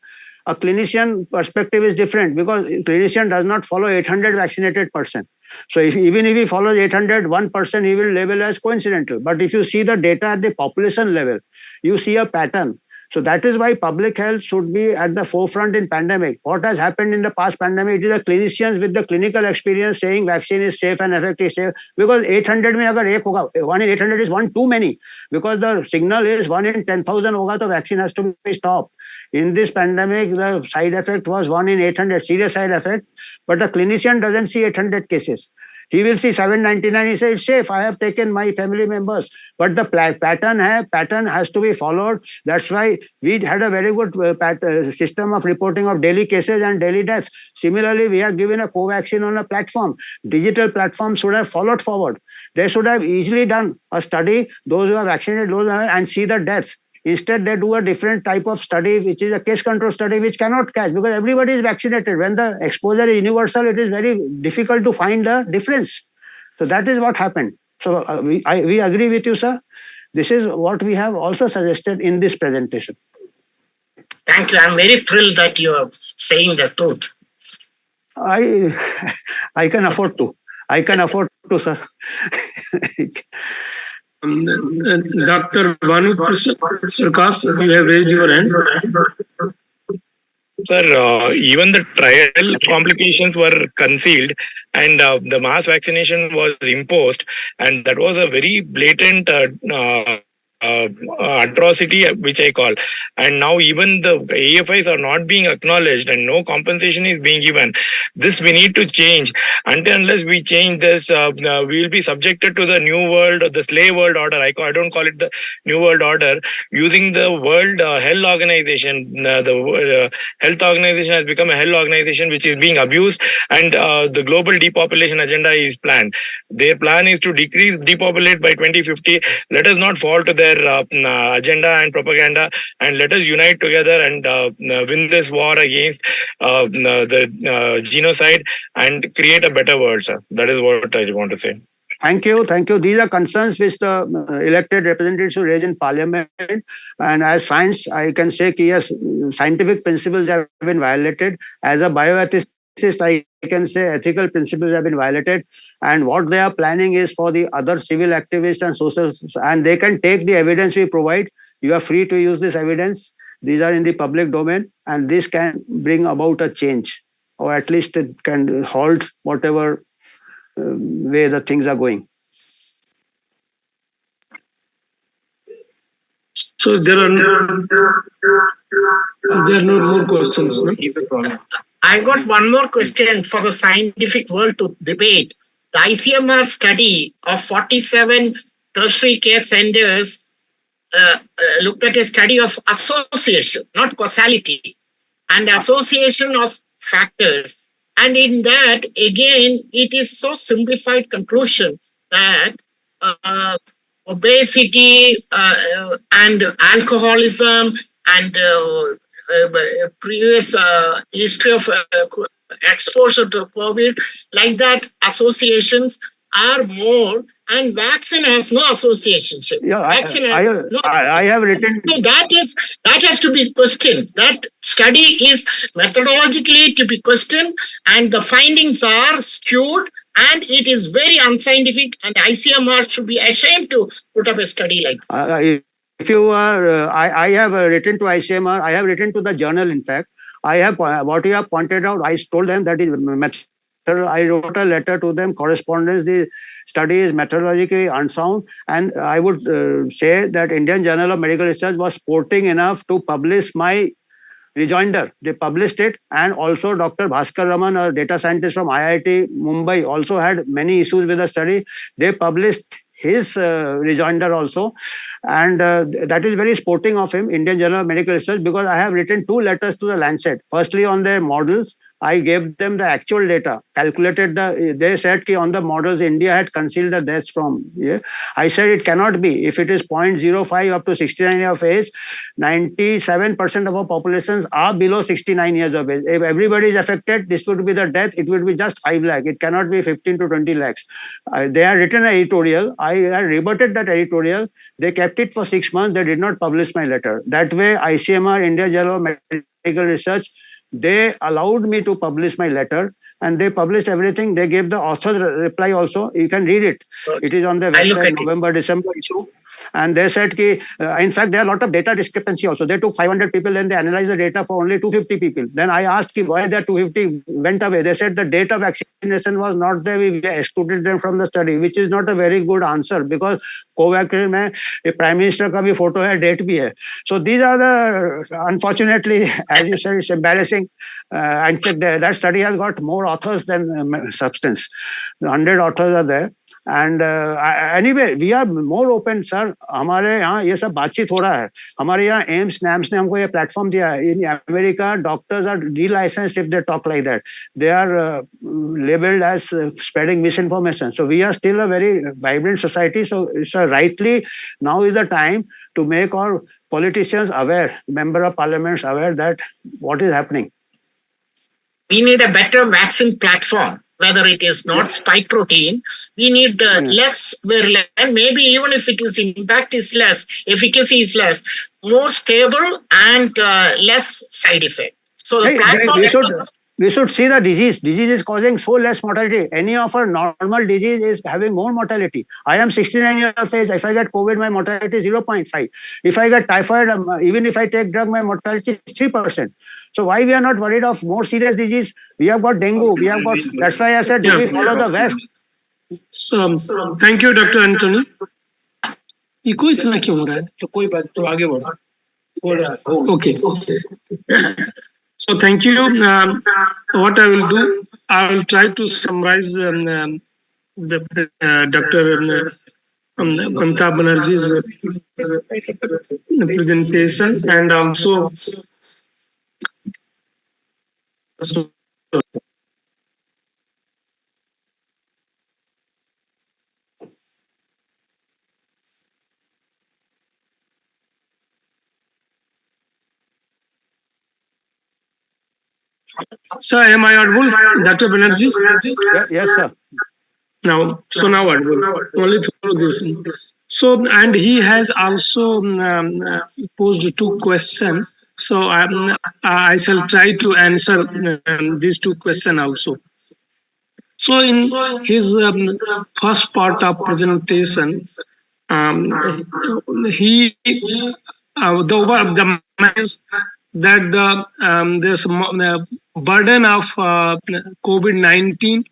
a clinician perspective is different, because clinician does not follow 800 vaccinated person. So even if he follows 800, 1%, he will label as coincidental. But if you see the data at the population level, you see a pattern. So that is why public health should be at the forefront in pandemic. What has happened in the past pandemic, it is the clinicians with the clinical experience saying vaccine is safe and effective safe. Because 800 में अगर एक होगा, 1 in 800 is one too many. Because the signal is 1 in 10,000 होगा, तो vaccine has to be stopped. In this pandemic, the side effect was 1 in 800, serious side effect. But the clinician doesn't see 800 cases. He will see 799. He says, it's safe. I have taken my family members. But the pattern has to be followed. That's why we had a very good system of reporting of daily cases and daily deaths. Similarly, we have given a Covaxin on a platform. Digital platform should have followed forward. They should have easily done a study, those who are vaccinated, and see the deaths. Instead, they do a different type of study, which is a case control study, which cannot catch, because everybody is vaccinated. When the exposure is universal, it is very difficult to find the difference. So that is what happened. So we agree with you, sir. This is what we have also suggested in this presentation. Thank you. I'm very thrilled that you are saying the truth. I can afford to. I can afford to, sir. Dr. Banu Prakash, you have raised your hand. Sir, even the trial complications were concealed, and the mass vaccination was imposed, and that was a very blatant atrocity, which I call. And now even the AFIs are not being acknowledged, and no compensation is being given. This we need to change. Unless we change this, we will be subjected to the new world, the slave world order. I don't call it the new world order. Using the World Health Organization, the health organization has become a hell organization which is being abused, and the global depopulation agenda is planned. Their plan is to depopulate by 2050. Let us not fall to their agenda and propaganda, and let us unite together and win this war against the genocide and create a better world, sir. That is what I want to say. Thank you, thank you. These are concerns which the elected representatives should raise in parliament. And as science, I can say that yes, scientific principles have been violated. As a bioethicist, I can say ethical principles have been violated. And what they are planning is for the other civil activists and social, and they can take the evidence we provide. You are free to use this evidence. These are in the public domain, and this can bring about a change, or at least it can halt whatever way the things are going. So there are no more questions. No? I got one more question for the scientific world to debate. The ICMR study of 47 tertiary care centers looked at a study of association, not causality, and association of factors. And in that, again, it is so simplified conclusion that obesity and alcoholism and previous history of exposure to COVID, like that, associations are more, and vaccine has no association. Yeah, Vaccine has no I have written. so that has to be questioned. That study is methodologically to be questioned, and the findings are skewed, and it is very unscientific. And ICMR should be ashamed to put up a study like this. If you are, I have written to ICMR. I have written to the journal. In fact, I have what you have pointed out. I told them that is method. I wrote a letter to them. Correspondence. The study is methodologically unsound, and I would say that Indian Journal of Medical Research was sporting enough to publish my rejoinder. They published it, and also Dr. Bhaskar Raman, a data scientist from IIT Mumbai, also had many issues with the study. They published his rejoinder also, and that is very sporting of him, Indian Journal of Medical Research, because I have written 2 letters to the Lancet. Firstly, on their models, I gave them the actual data, calculated they said that on the models, India had concealed the deaths from. Yeah. I said it cannot be. If it is 0.05 up to 69 years of age, 97% of our populations are below 69 years of age. If everybody is affected, this would be the death. It would be just 5 lakh. It cannot be 15 to 20 lakhs. They have written an editorial. I rebutted that editorial. They kept it for 6 months. They did not publish my letter. That way, ICMR, India Journal of Medical Research, they allowed me to publish my letter, and they published everything. They gave the author's reply also. You can read it. It is on their website, November, December issue. And they said, in fact, there are a lot of data discrepancy also. They took 500 people and they analyzed the data for only 250 people. Then I asked why that 250 went away. They said the date of vaccination was not there. We excluded them from the study, which is not a very good answer, because Covaxin में Prime Minister का भी photo है, date भी है. So these are the, unfortunately, as you said, it's embarrassing. In fact, that study has got more authors than substance. 100 authors are there. And anyway we are more open sir. हमारे यहाँ ये सब बातचीत हो रहा है. हमारे यहाँ एम्स नैम्स ने हमको ये प्लेटफॉर्म दिया है. In America doctors are delicensed if they talk like that. They are labelled as spreading misinformation. So we are still a very vibrant society. So it's rightly now is the time to make our politicians aware, member of parliaments aware that what is happening. We need a better vaccine platform. Whether it is not spike protein, we need less virulent, and maybe even if it is impact is less, efficacy is less, more stable and less side effect. So the platform we should see the disease. Disease is causing so less mortality. Any of our normal disease is having more mortality. I am 69 years of age. If I get COVID, my mortality is 0.5. If I get typhoid, even if I take drug, my mortality is 3%. So why we are not worried of more serious disease? We have got dengue. We have got. That's why I said, do we follow the West? So, thank you, Dr. Anthony. Echo इतना क्यों हो रहा है? तो कोई बात, तो आगे बढ़ो. Okay. So thank you. What I will do, I will try to summarize Dr. Amitabh Banerjee's presentation, and also Sir, am I audible, Dr. Banerjee? Yes, sir. Now, so now what? Only through this. So, and he has also posed two questions. So I shall try to answer these two questions also. So in his first part of presentation, um, he the is that the burden of COVID-19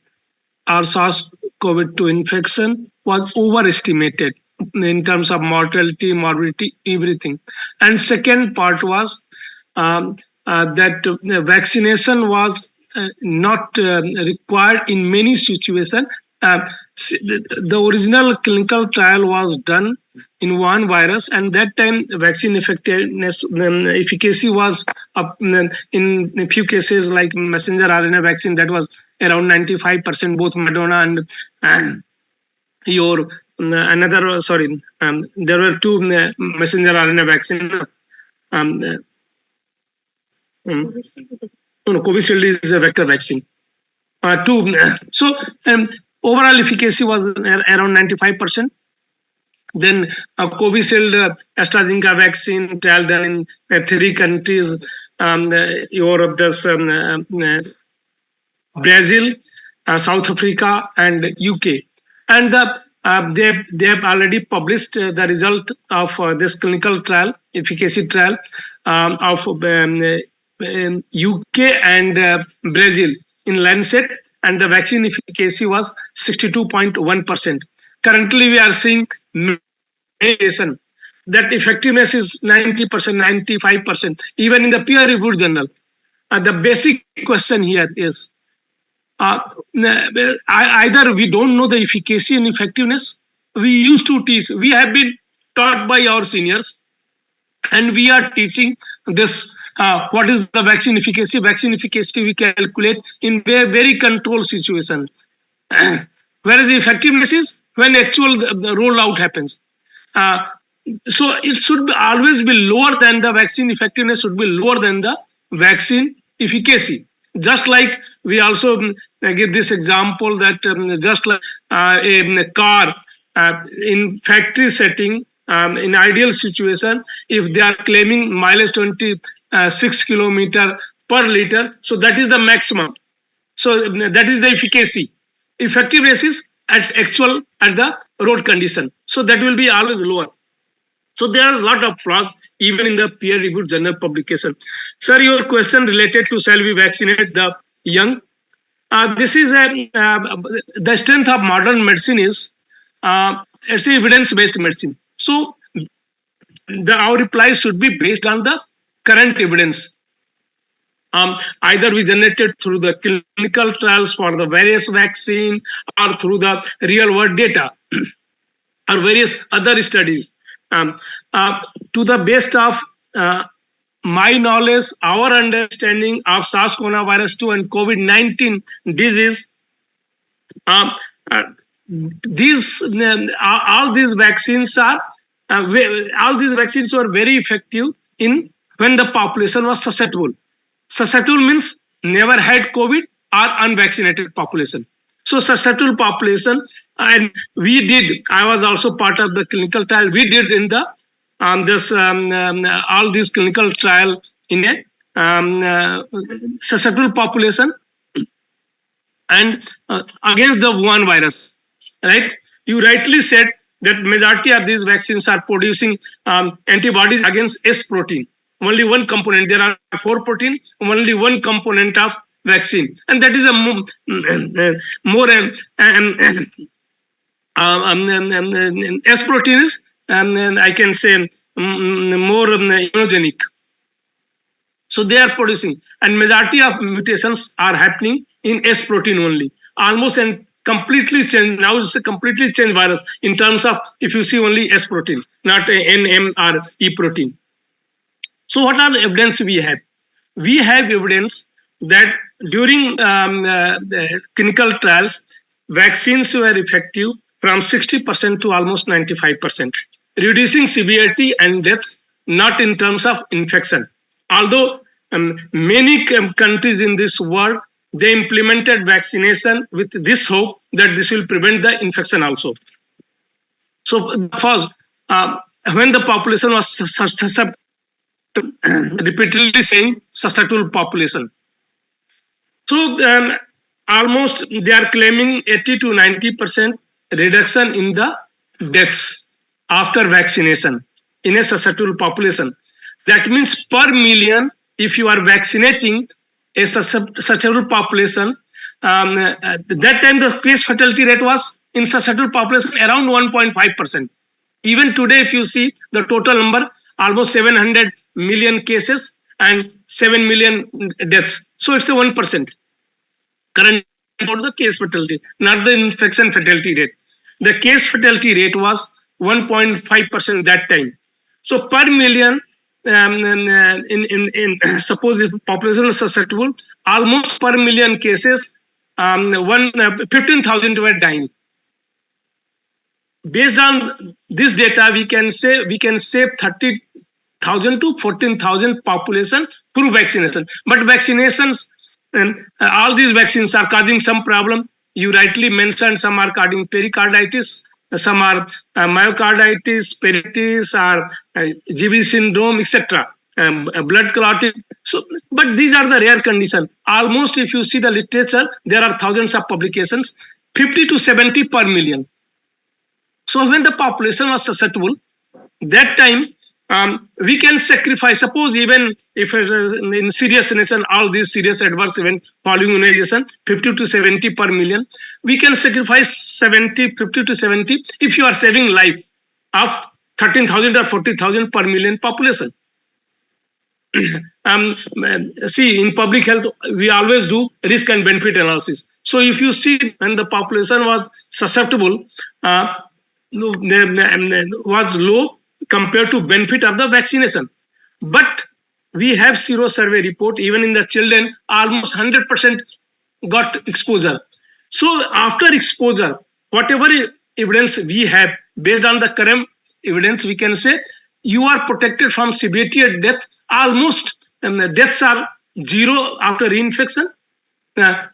or SARS-CoV-2 infection was overestimated in terms of mortality, morbidity, everything. And second part was that vaccination was not required in many situations. The original clinical trial was done in one virus, and that time vaccine effectiveness efficacy was up in a few cases like messenger RNA vaccine, that was around 95%, both Madonna and your another sorry there were two messenger RNA vaccine. No, Covishield is a vector vaccine. So overall efficacy was around 95%. Then Covishield AstraZeneca vaccine trial done in 3 countries, Europe, Brazil, South Africa, and UK. And they have already published the result of this clinical trial, efficacy trial of UK and Brazil in Lancet, and the vaccine efficacy was 62.1%. Currently, we are seeing that effectiveness is 90%, 95%, even in the peer-reviewed journal. The basic question here is, either we don't know the efficacy and effectiveness. We used to teach, we have been taught by our seniors, and we are teaching this what is the vaccine efficacy. Vaccine efficacy we calculate in very controlled situation, whereas the effectiveness is when actual the rollout happens. So it should always be lower than the vaccine effectiveness, should be lower than the vaccine efficacy. Just like we also give this example that just like a car in factory setting, in ideal situation, if they are claiming mileage 26 kilometer per liter, so that is the maximum. So that is the efficacy. Effectiveness is at actual at the road condition. So that will be always lower. So there are a lot of flaws even in the peer-reviewed journal publication. Sir, your question related to shall we vaccinate the young? This is the strength of modern medicine is it's evidence-based medicine. So our reply should be based on the current evidence. Either we generated through the clinical trials for the various vaccine or through the real-world data or various other studies. To the best of my knowledge, our understanding of SARS-CoV-2 and COVID-19 disease, these all these vaccines are very effective in when the population was susceptible. Susceptible means never had COVID or unvaccinated population. So susceptible population, and I was also part of the clinical trial. We did in the all these clinical trial in a susceptible population and against the Wuhan virus, right? You rightly said that majority of these vaccines are producing antibodies against S protein. Only one component. There are 4 protein, only one component of vaccine, and that is a more S protein is, I can say, more immunogenic. So they are producing, and majority of mutations are happening in S protein only, almost and completely changed. Now it's a completely changed virus in terms of if you see only S protein, not N, M, or E protein. So what are the evidence we have? We have evidence that during clinical trials, vaccines were effective from 60% to almost 95%, reducing severity and deaths, not in terms of infection. Although many countries in this world, they implemented vaccination with this hope that this will prevent the infection also. So first, when the population was susceptible, repeatedly saying susceptible population. So almost they are claiming 80 to 90% reduction in the deaths after vaccination in a susceptible population. That means per million, if you are vaccinating a susceptible population, that time the case fatality rate was in susceptible population around 1.5%. Even today, if you see the total number, almost 700 million cases and 7 million deaths. So it's a 1%. Current about the case fatality, not the infection fatality rate. The case fatality rate was 1.5% that time. So per million, in suppose if population is susceptible, almost per million cases, 15,000 were dying. Based on this data, we can save 30,000 to 14,000 population through vaccination. But vaccinations, all these vaccines are causing some problem. You rightly mentioned some are causing pericarditis, some are myocarditis, peritis, or GB syndrome, etc. Blood clotting. So, but these are the rare conditions. Almost, if you see the literature, there are thousands of publications, 50 to 70 per million. So when the population was susceptible, that time we can sacrifice, suppose even if in serious nation, all these serious adverse event following immunization, 50 to 70 per million, we can sacrifice 50 to 70 if you are saving life of 13,000 or 40,000 per million population. See, in public health, we always do risk and benefit analysis. So if you see when the population was susceptible, was low compared to benefit of the vaccination. But we have zero survey report, even in the children, almost 100% got exposure. So after exposure, whatever evidence we have, based on the current evidence, we can say you are protected from severity of death. Almost deaths are zero after reinfection.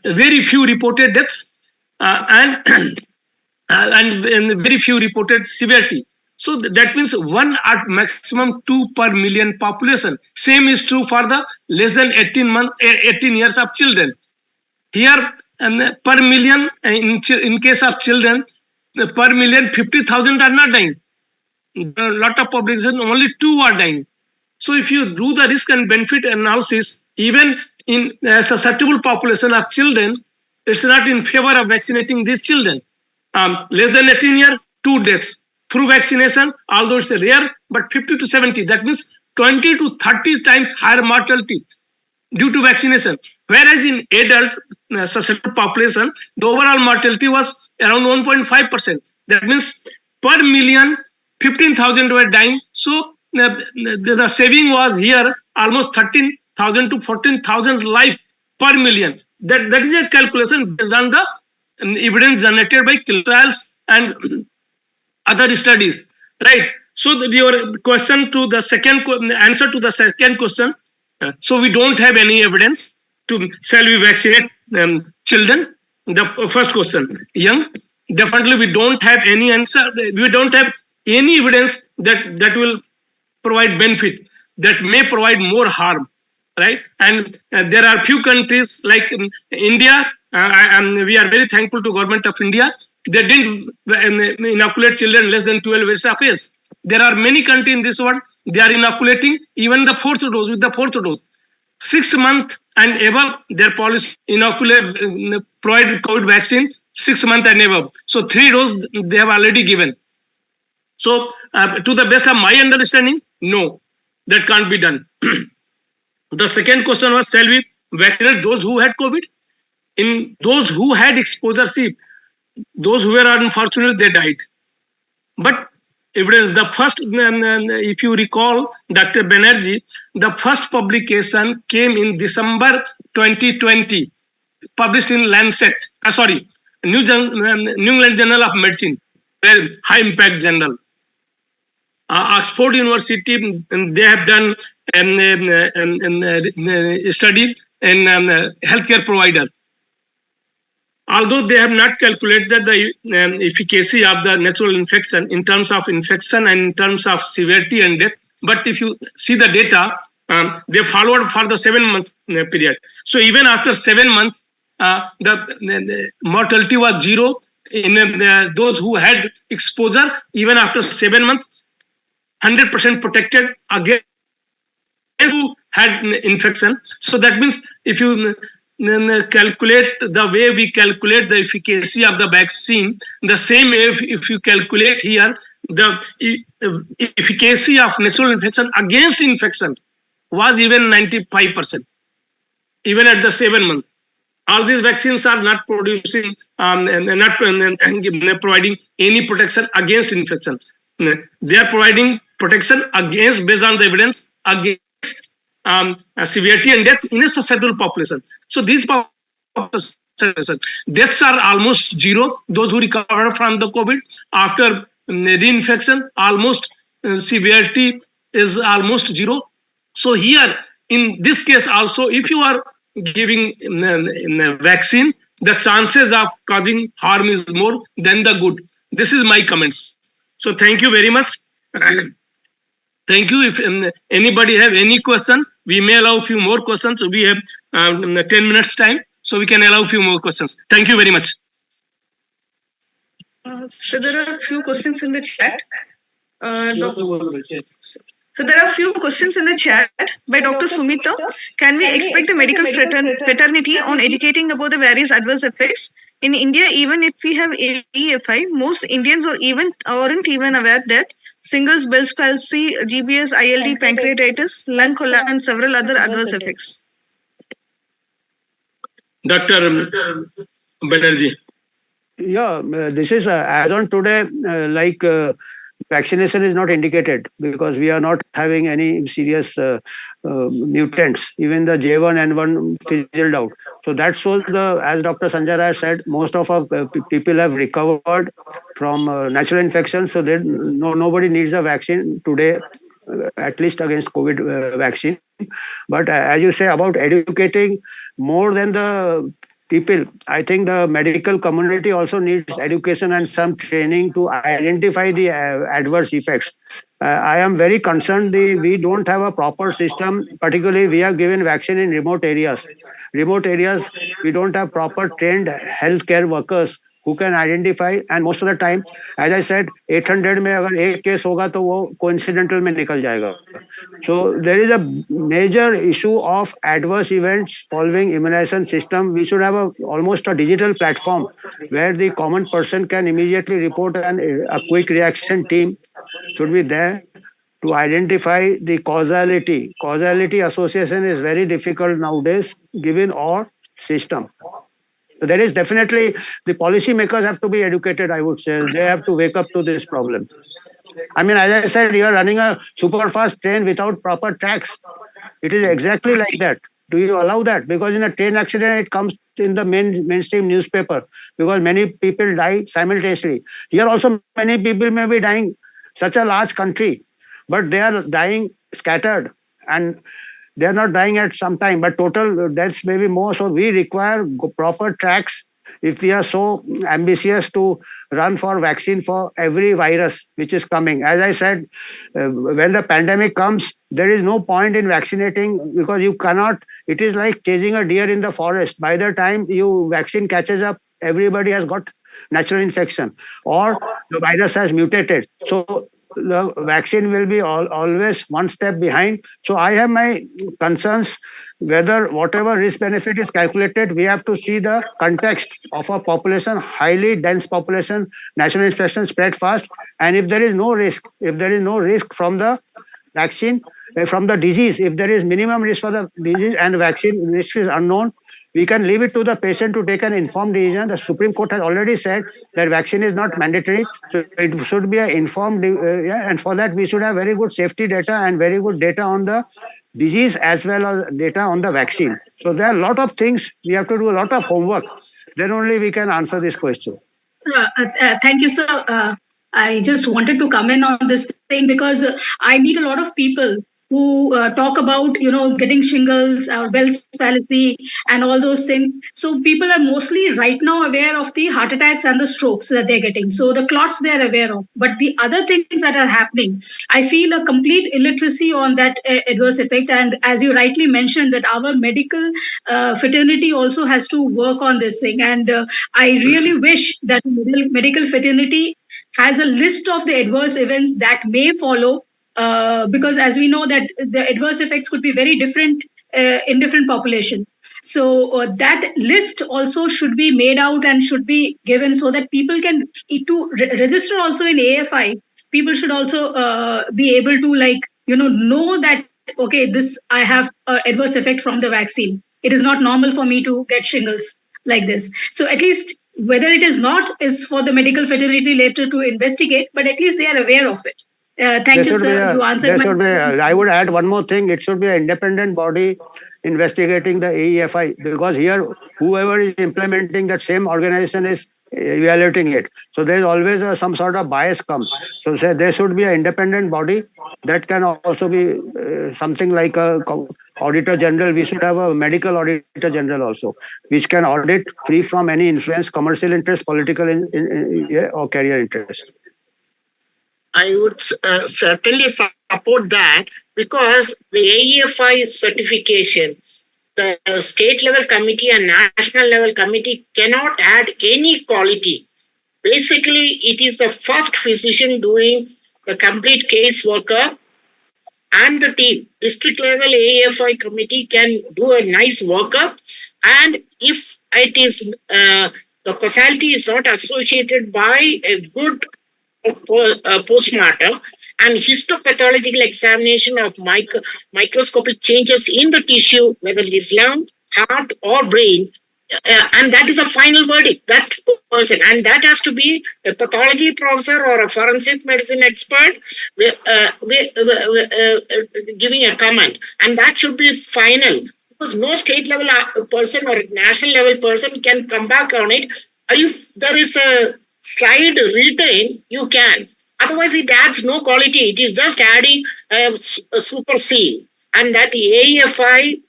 Very few reported deaths and very few reported severity. So that means 1 at maximum 2 per million population. Same is true for the less than 18 years of children. Here per million, in case of children, per million 50,000 are not dying. A lot of population, only 2 are dying. So if you do the risk and benefit analysis, even in a susceptible population of children, it's not in favor of vaccinating these children. Less than 18 years, 2 deaths. Through vaccination, although it's rare, but 50 to 70, that means 20 to 30 times higher mortality due to vaccination. Whereas in adult susceptible population, the overall mortality was around 1.5%. That means per million, 15,000 were dying. So the saving was here almost 13,000 to 14,000 life per million. That is a calculation based on the evidence generated by clinical trials and other studies, right? So your question to the second answer to the second question. So we don't have any evidence to shall we vaccinate children. The first question, young, definitely we don't have any answer. We don't have any evidence that will provide benefit. That may provide more harm, right? And there are few countries like India. And we are very thankful to government of India. They didn't inoculate children less than 12 years of age. There are many countries in this world, they are inoculating even the 4th dose with the 4th dose. 6 months and above, their policy inoculate, provide COVID vaccine 6 months and above. So 3 doses they have already given. So to the best of my understanding, no, that can't be done. The second question was, shall we vaccinate those who had COVID? In those who had exposure, see, those who were unfortunate, they died. But evidence, the first, if you recall, Dr. Banerjee, the first publication came in December 2020, published in Lancet, New England Journal of Medicine, a high impact journal. Oxford University, they have done a study in healthcare provider. although they have not calculated the efficacy of the natural infection in terms of infection and in terms of severity and death, but if you see the data, they followed for the 7-month period. So even after 7 months, the mortality was zero in those who had exposure. Even after 7 months, 100% protected against who had infection. So that means if you calculate the way we calculate the efficacy of the vaccine, the same way if you calculate here the efficacy of natural infection against infection was even 95%, even at the 7 month. All these vaccines are not producing, not providing any protection against infection. They are providing protection against, based on the evidence, against severity and death in a susceptible population. So these deaths are almost zero. Those who recover from the COVID after reinfection, almost severity is almost zero. So here, in this case also, if you are giving vaccine, the chances of causing harm is more than the good. This is my comments. So thank you very much. Thank you. If anybody have any question, we may allow a few more questions. We have 10 minutes time, so we can allow a few more questions. Thank you very much. So there are a few questions in the chat. So there are a few questions in the chat by Dr. Sumita. Can we expect the medical fraternity on educating about the various adverse effects? In India, even if we have AEFI, most Indians aren't even aware that shingles, Bell's palsy, GBS, ILD, pancreatitis, lung collapse, and several other adverse effects. Dr. Banerjee. Yeah, this is as on today, vaccination is not indicated because we are not having any serious mutants. Even the J1N1 fizzled out. So that shows as Dr. Sanjay Rai said, most of our people have recovered from natural infection. So nobody needs a vaccine today, at least against COVID vaccine. But as you say about educating more than the people, I think the medical community also needs education and some training to identify the adverse effects. I am very concerned we don't have a proper system, particularly we are given vaccine in remote areas. Remote areas, we don't have proper trained healthcare workers who can identify, and most of the time, as I said, 800 में अगर एक case होगा तो वो coincidental में निकल जाएगा. So there is a major issue of adverse events following immunization system. We should have almost a digital platform where the common person can immediately report, and a quick reaction team should be there to identify the causality. Causality association is very difficult nowadays given our system. So there is definitely, the policymakers have to be educated, I would say. They have to wake up to this problem. I mean, as I said, you are running a super fast train without proper tracks. It is exactly like that. Do you allow that? Because in a train accident, it comes in the mainstream newspaper because many people die simultaneously. Here also, many people may be dying, such a large country, but they are dying scattered and they are not dying at some time, but total deaths may be more. So we require proper tracks if we are so ambitious to run for vaccine for every virus which is coming. As I said, when the pandemic comes, there is no point in vaccinating because you cannot, it is like chasing a deer in the forest. By the time you vaccine catches up, everybody has got natural infection or the virus has mutated. So the vaccine will be always one step behind. So I have my concerns whether whatever risk benefit is calculated, we have to see the context of a population, highly dense population, natural infection spread fast. And if there is no risk, from the vaccine, from the disease, if there is minimum risk for the disease and vaccine risk is unknown, we can leave it to the patient to take an informed decision. The Supreme Court has already said that vaccine is not mandatory. So it should be an informed, and for that we should have very good safety data and very good data on the disease as well as data on the vaccine. So there are a lot of things, we have to do a lot of homework. Then only we can answer this question. Thank you, sir. I just wanted to come in on this thing because I meet a lot of people who talk about, getting shingles or Bell's palsy and all those things. So people are mostly right now aware of the heart attacks and the strokes that they're getting. So the clots they are aware of. But the other things that are happening, I feel a complete illiteracy on that adverse effect. And as you rightly mentioned, that our medical fraternity also has to work on this thing. And I really wish that medical fraternity has a list of the adverse events that may follow, because as we know that the adverse effects could be very different in different population. So that list also should be made out and should be given so that people can register also in AFI. People should also be able to, like, know that, okay, this I have adverse effect from the vaccine. It is not normal for me to get shingles like this. So at least whether it is not is for the medical fraternity later to investigate, but at least they are aware of it. Thank you, sir. You answered my. I would add one more thing. It should be an independent body investigating the AEFI, because here whoever is implementing that same organization is evaluating it. So there is always some sort of bias comes. So say there should be an independent body that can also be something like a auditor general. We should have a medical auditor general also, which can audit free from any influence, commercial interest, political or career interest. I would certainly support that, because the AEFI certification, the state level committee and national level committee cannot add any quality. Basically, it is the first physician doing the complete case workup, and the team. District level AEFI committee can do a nice workup, and if it is the causality is not associated by a good postmortem and histopathological examination of microscopic changes in the tissue, whether it is lung, heart, or brain, and that is a final verdict. That person, and that has to be a pathology professor or a forensic medicine expert giving a comment, and that should be final, because no state level person or national level person can come back on it. If there is a slide written, you can. Otherwise, it adds no quality. It is just adding a super seal. And that the AEFI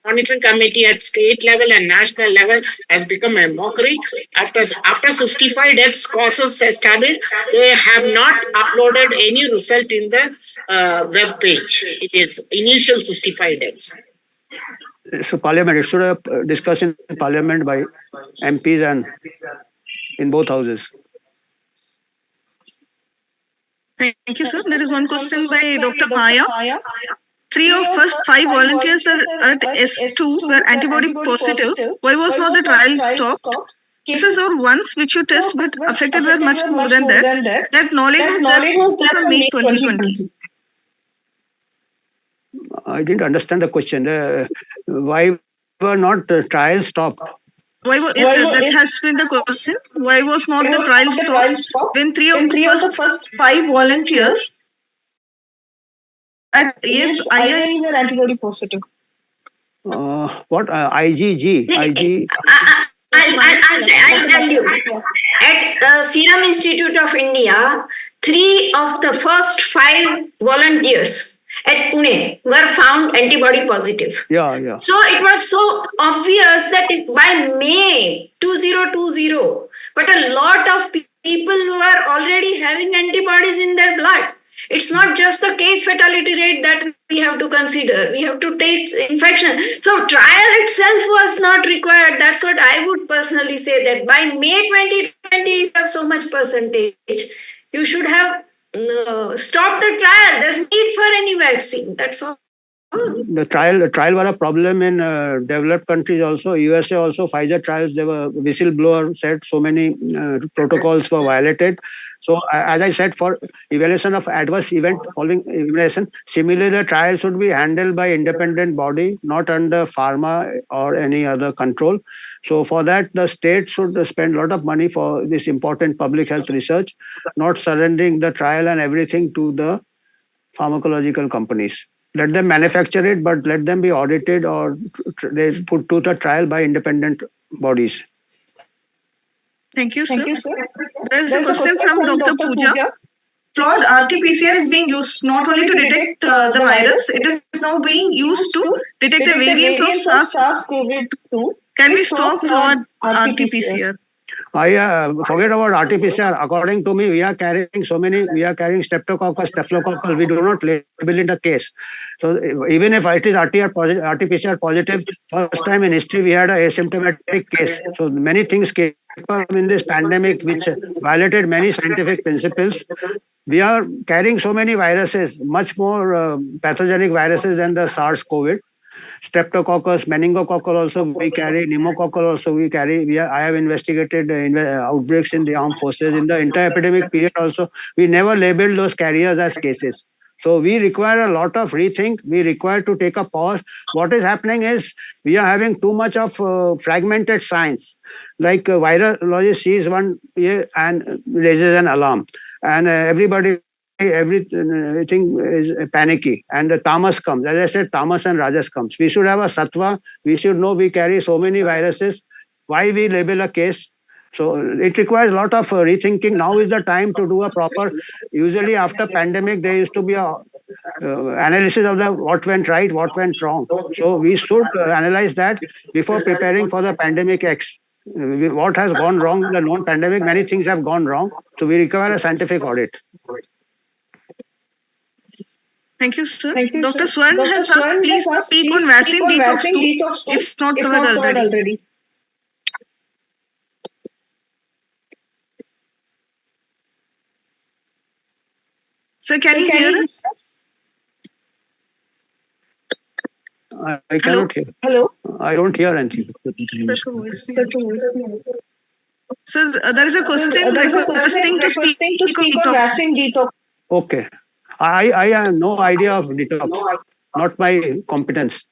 monitoring committee at state level and national level has become a mockery. After 65 deaths causes established, they have not uploaded any result in the web page. It is initial 65 deaths. So Parliament, it should have discussed in Parliament by MPs and in both houses. Thank you, sir. There is one question by Dr. Maya. 3 of first 5 volunteers are at S2 were antibody positive. Why was not the trial stopped? Cases or ones which you test but affected were much more than that. That knowledge was there from May 2020. I didn't understand the question. Why were not trials stopped? That has been the question. Why was not the trial stopped when 3 of the first 5 volunteers at IIE were antibody positive? What? IgG? IG? I'll tell you. At Serum Institute of India, 3 of the first 5 volunteers at Pune were found antibody positive. Yeah. So it was so obvious that by May 2020, but a lot of people were already having antibodies in their blood. It's not just the case fatality rate that we have to consider. We have to take infection. So trial itself was not required. That's what I would personally say, that by May 2020, you have so much percentage. You should have stopped the trial. There's need for any vaccine. That's all. The trial were a problem in developed countries also. USA also, Pfizer trials, there were whistleblower said so many protocols were violated. So as I said, for evaluation of adverse event following evaluation, similarly the trial should be handled by independent body, not under pharma or any other control. So for that, the state should spend a lot of money for this important public health research, not surrendering the trial and everything to the pharmacological companies. Let them manufacture it, but let them be audited or they put to the trial by independent bodies. Thank you, sir. There is a question from Dr. Pooja. flawed RT-PCR is being used not only to detect the virus, it is now being used to detect the variants of SARS-CoV-2. Can we stop flawed RT-PCR? I forget about RT-PCR. According to me, we are carrying streptococcus, staphylococcus. We do not label it a case. So even if it is RT-PCR positive, first time in history we had an asymptomatic case. So many things came up in this pandemic which violated many scientific principles. We are carrying so many viruses, much more pathogenic viruses than the SARS-CoV. Streptococcus, meningococcal also we carry, pneumococcal also we carry. I have investigated outbreaks in the armed forces. In the entire epidemic period also, we never labeled those carriers as cases. So we require a lot of rethink. We require to take a pause. What is happening is we are having too much of fragmented science. Like virologist sees one and raises an alarm. And everything is panicky, and the tamas comes. As I said, tamas and rajas comes. We should have a sattva. We should know we carry so many viruses. Why we label a case? So it requires a lot of rethinking. Now is the time to do a proper. Usually after pandemic, there used to be a analysis of the what went right, what went wrong. So we should analyze that before preparing for the pandemic X. What has gone wrong in the known pandemic? Many things have gone wrong. So we require a scientific audit. Thank you, sir. Dr. Swan has asked, please speak on vaccine detox too, if not covered already. Sir, can you hear us? I cannot hear. Hello? I don't hear anything. Sir, there is a question requesting to speak on vaccine detox. Okay. I have no idea of detox, not my competence.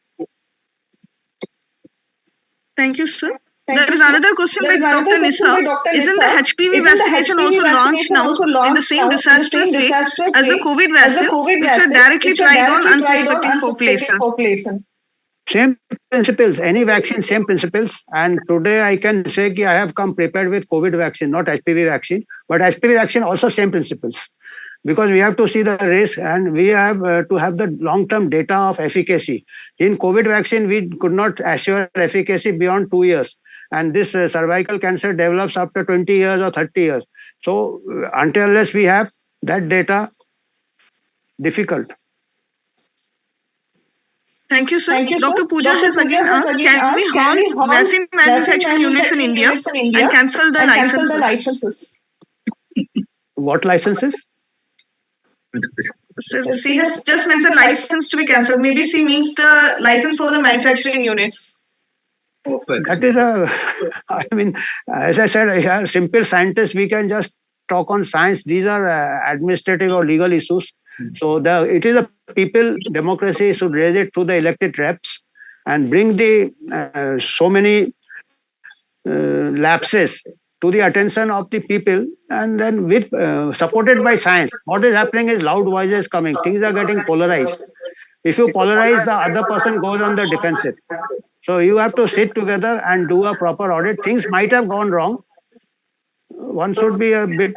Thank you, sir. There is another question by Dr. Nisa. Isn't the HPV vaccination also launched now in the same disastrous way as the COVID vaccine, which are directly tried on unsuspecting population? Same principles, any vaccine, same principles. And today I can say that I have come prepared with COVID vaccine, not HPV vaccine. But HPV vaccine also same principles. Because we have to see the risk and we have to have the long-term data of efficacy. In COVID vaccine, we could not assure efficacy beyond 2 years. And this cervical cancer develops after 20 years or 30 years. So unless we have that data, difficult. Thank you, sir. Dr. Pooja has again asked, can we halt vaccine manufacturing units in India and cancel the licenses? What licenses? She has just mentioned license to be cancelled. Maybe she means the license for the manufacturing units. That is I mean, as I said, here, simple scientists, we can just talk on science. These are administrative or legal issues. So it is a people democracy should raise it through the elected reps and bring the so many lapses to the attention of the people, and then with supported by science. What is happening is loud voices coming. Things are getting polarized. If you polarize, the other person goes on the defensive. So you have to sit together and do a proper audit. Things might have gone wrong. One should be a bit,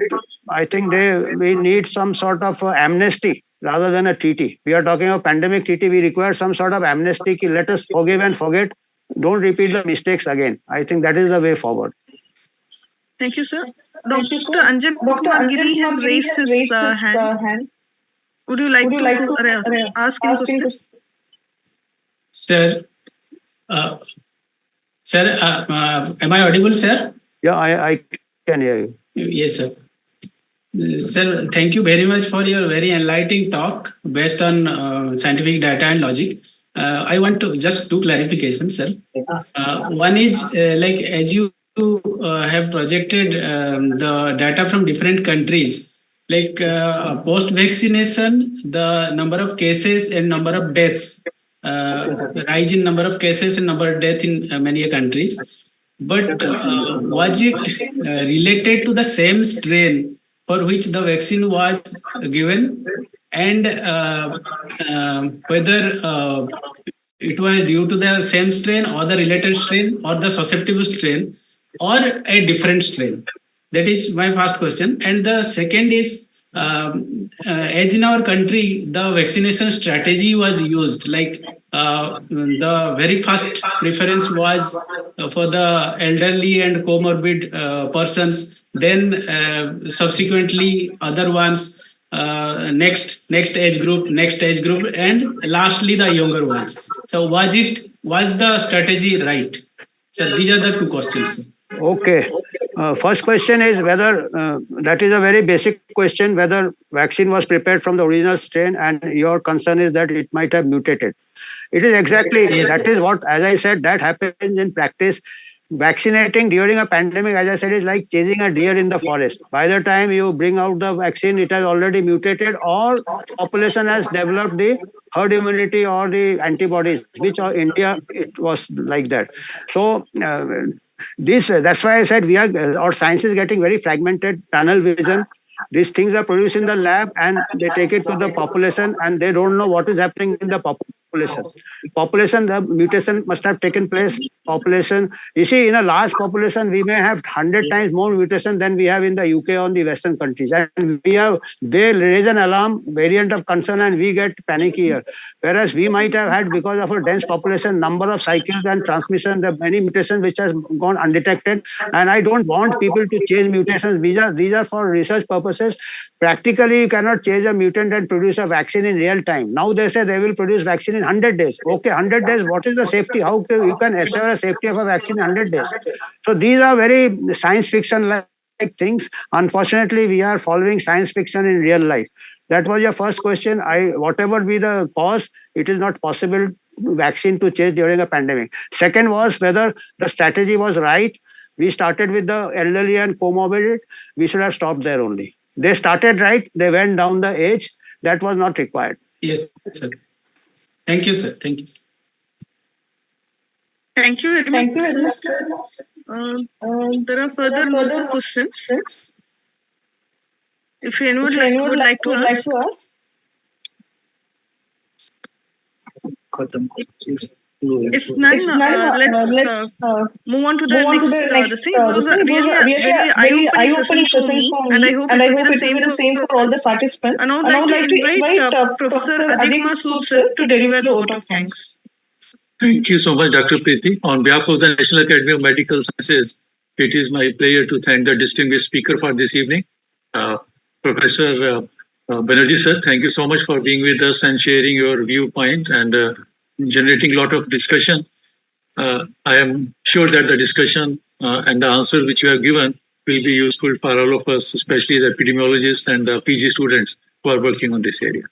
I think we need some sort of amnesty rather than a treaty. We are talking of pandemic treaty. We require some sort of amnesty. Let us forgive and forget. Don't repeat the mistakes again. I think that is the way forward. Thank you, sir. Dr. Anjan Giri has raised his hand. Would you like to ask him a question? Sir, am I audible, sir? Yeah, I can hear you. Yes, sir. Sir, thank you very much for your very enlightening talk based on scientific data and logic. I want to just do clarifications, sir. One is like as you have projected the data from different countries, like post-vaccination, the number of cases and number of deaths, rise in number of cases and number of deaths in many countries. But was it related to the same strain for which the vaccine was given, and whether it was due to the same strain or the related strain or the susceptible strain or a different strain? That is my first question. And the second is, as in our country, the vaccination strategy was used. Like the very first preference was for the elderly and comorbid persons. Then subsequently other ones. Next age group, and lastly the younger ones. So was the strategy right? So these are the two questions. Okay. First question is whether that is a very basic question, whether vaccine was prepared from the original strain, and your concern is that it might have mutated. It is exactly that is what, as I said, that happens in practice. Vaccinating during a pandemic, as I said, is like chasing a deer in the forest. By the time you bring out the vaccine, it has already mutated, or population has developed the herd immunity or the antibodies, which in India it was like that. So this that's why I said we are our science is getting very fragmented, tunnel vision. These things are produced in the lab and they take it to the population and they don't know what is happening in the population. The mutation must have taken place. Population, you see, in a large population, we may have 100 times more mutation than we have in the UK or the Western countries. And they raise an alarm, variant of concern, and we get panicky here. Whereas we might have had, because of a dense population, number of cycles and transmission, the many mutations which has gone undetected. And I don't want people to change mutations. These are for research purposes. Practically, you cannot change a mutant and produce a vaccine in real time. Now they say they will produce vaccine in 100 days. Okay, 100 days, what is the safety? How you can assure a safety of a vaccine in 100 days? So these are very science fiction like things. Unfortunately, we are following science fiction in real life. That was your first question. Whatever be the cause, it is not possible vaccine to chase during a pandemic. Second was whether the strategy was right. We started with the elderly and comorbid. We should have stopped there only. They started right. They went down the age. That was not required. Yes, sir. Thank you, sir. Thank you. Thank you very much. There are further questions. If anyone would like to ask. If none, let's move on to the next thing. It was a really eye-opening session for me, and I hope it will be the same for all the participants. And I would like to invite Professor Ajay Masood sir to deliver the vote of thanks. Thank you so much, Dr. Preeti. On behalf of the National Academy of Medical Sciences, it is my pleasure to thank the distinguished speaker for this evening, Professor Banerjee sir. Thank you so much for being with us and sharing your viewpoint and generating a lot of discussion. I am sure that the discussion and the answer which you have given will be useful for all of us, especially the epidemiologists and the PG students who are working on this area.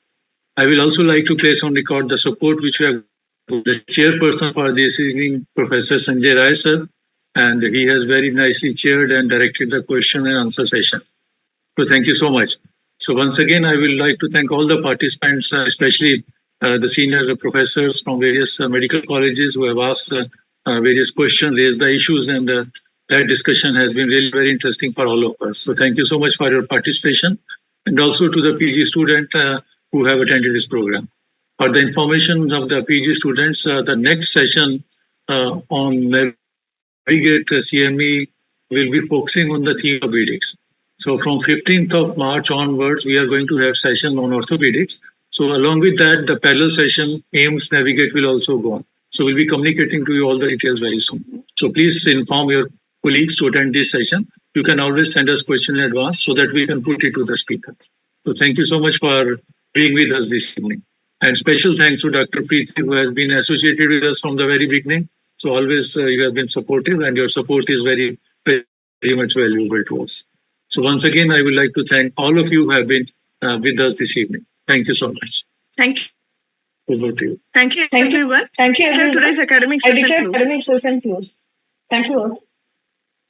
I will also like to place on record the support which we have the chairperson for this evening, Professor Sanjay Rai sir, and he has very nicely chaired and directed the question and answer session. So thank you so much. So once again, I will like to thank all the participants, especially the senior professors from various medical colleges who have asked various questions, raised the issues, and that discussion has been really very interesting for all of us. So thank you so much for your participation, and also to the PG student who have attended this program. For the information of the PG students, the next session on Navigate CME will be focusing on the theme of orthopedics. So from 15th of March onwards, we are going to have session on orthopedics. So along with that, the parallel session AIMS Navigate will also go on. So we'll be communicating to you all the details very soon. So please inform your colleagues to attend this session. You can always send us questions in advance so that we can put it to the speakers. So thank you so much for being with us this evening. And special thanks to Dr. Preeti, who has been associated with us from the very beginning. So always you have been supportive, and your support is very, very much valuable to us. So once again, I would like to thank all of you who have been with us this evening. Thank you so much. Thank you. Over to you. Thank you, everyone. Thank you, everyone. Today's academic session closed. Thank you all.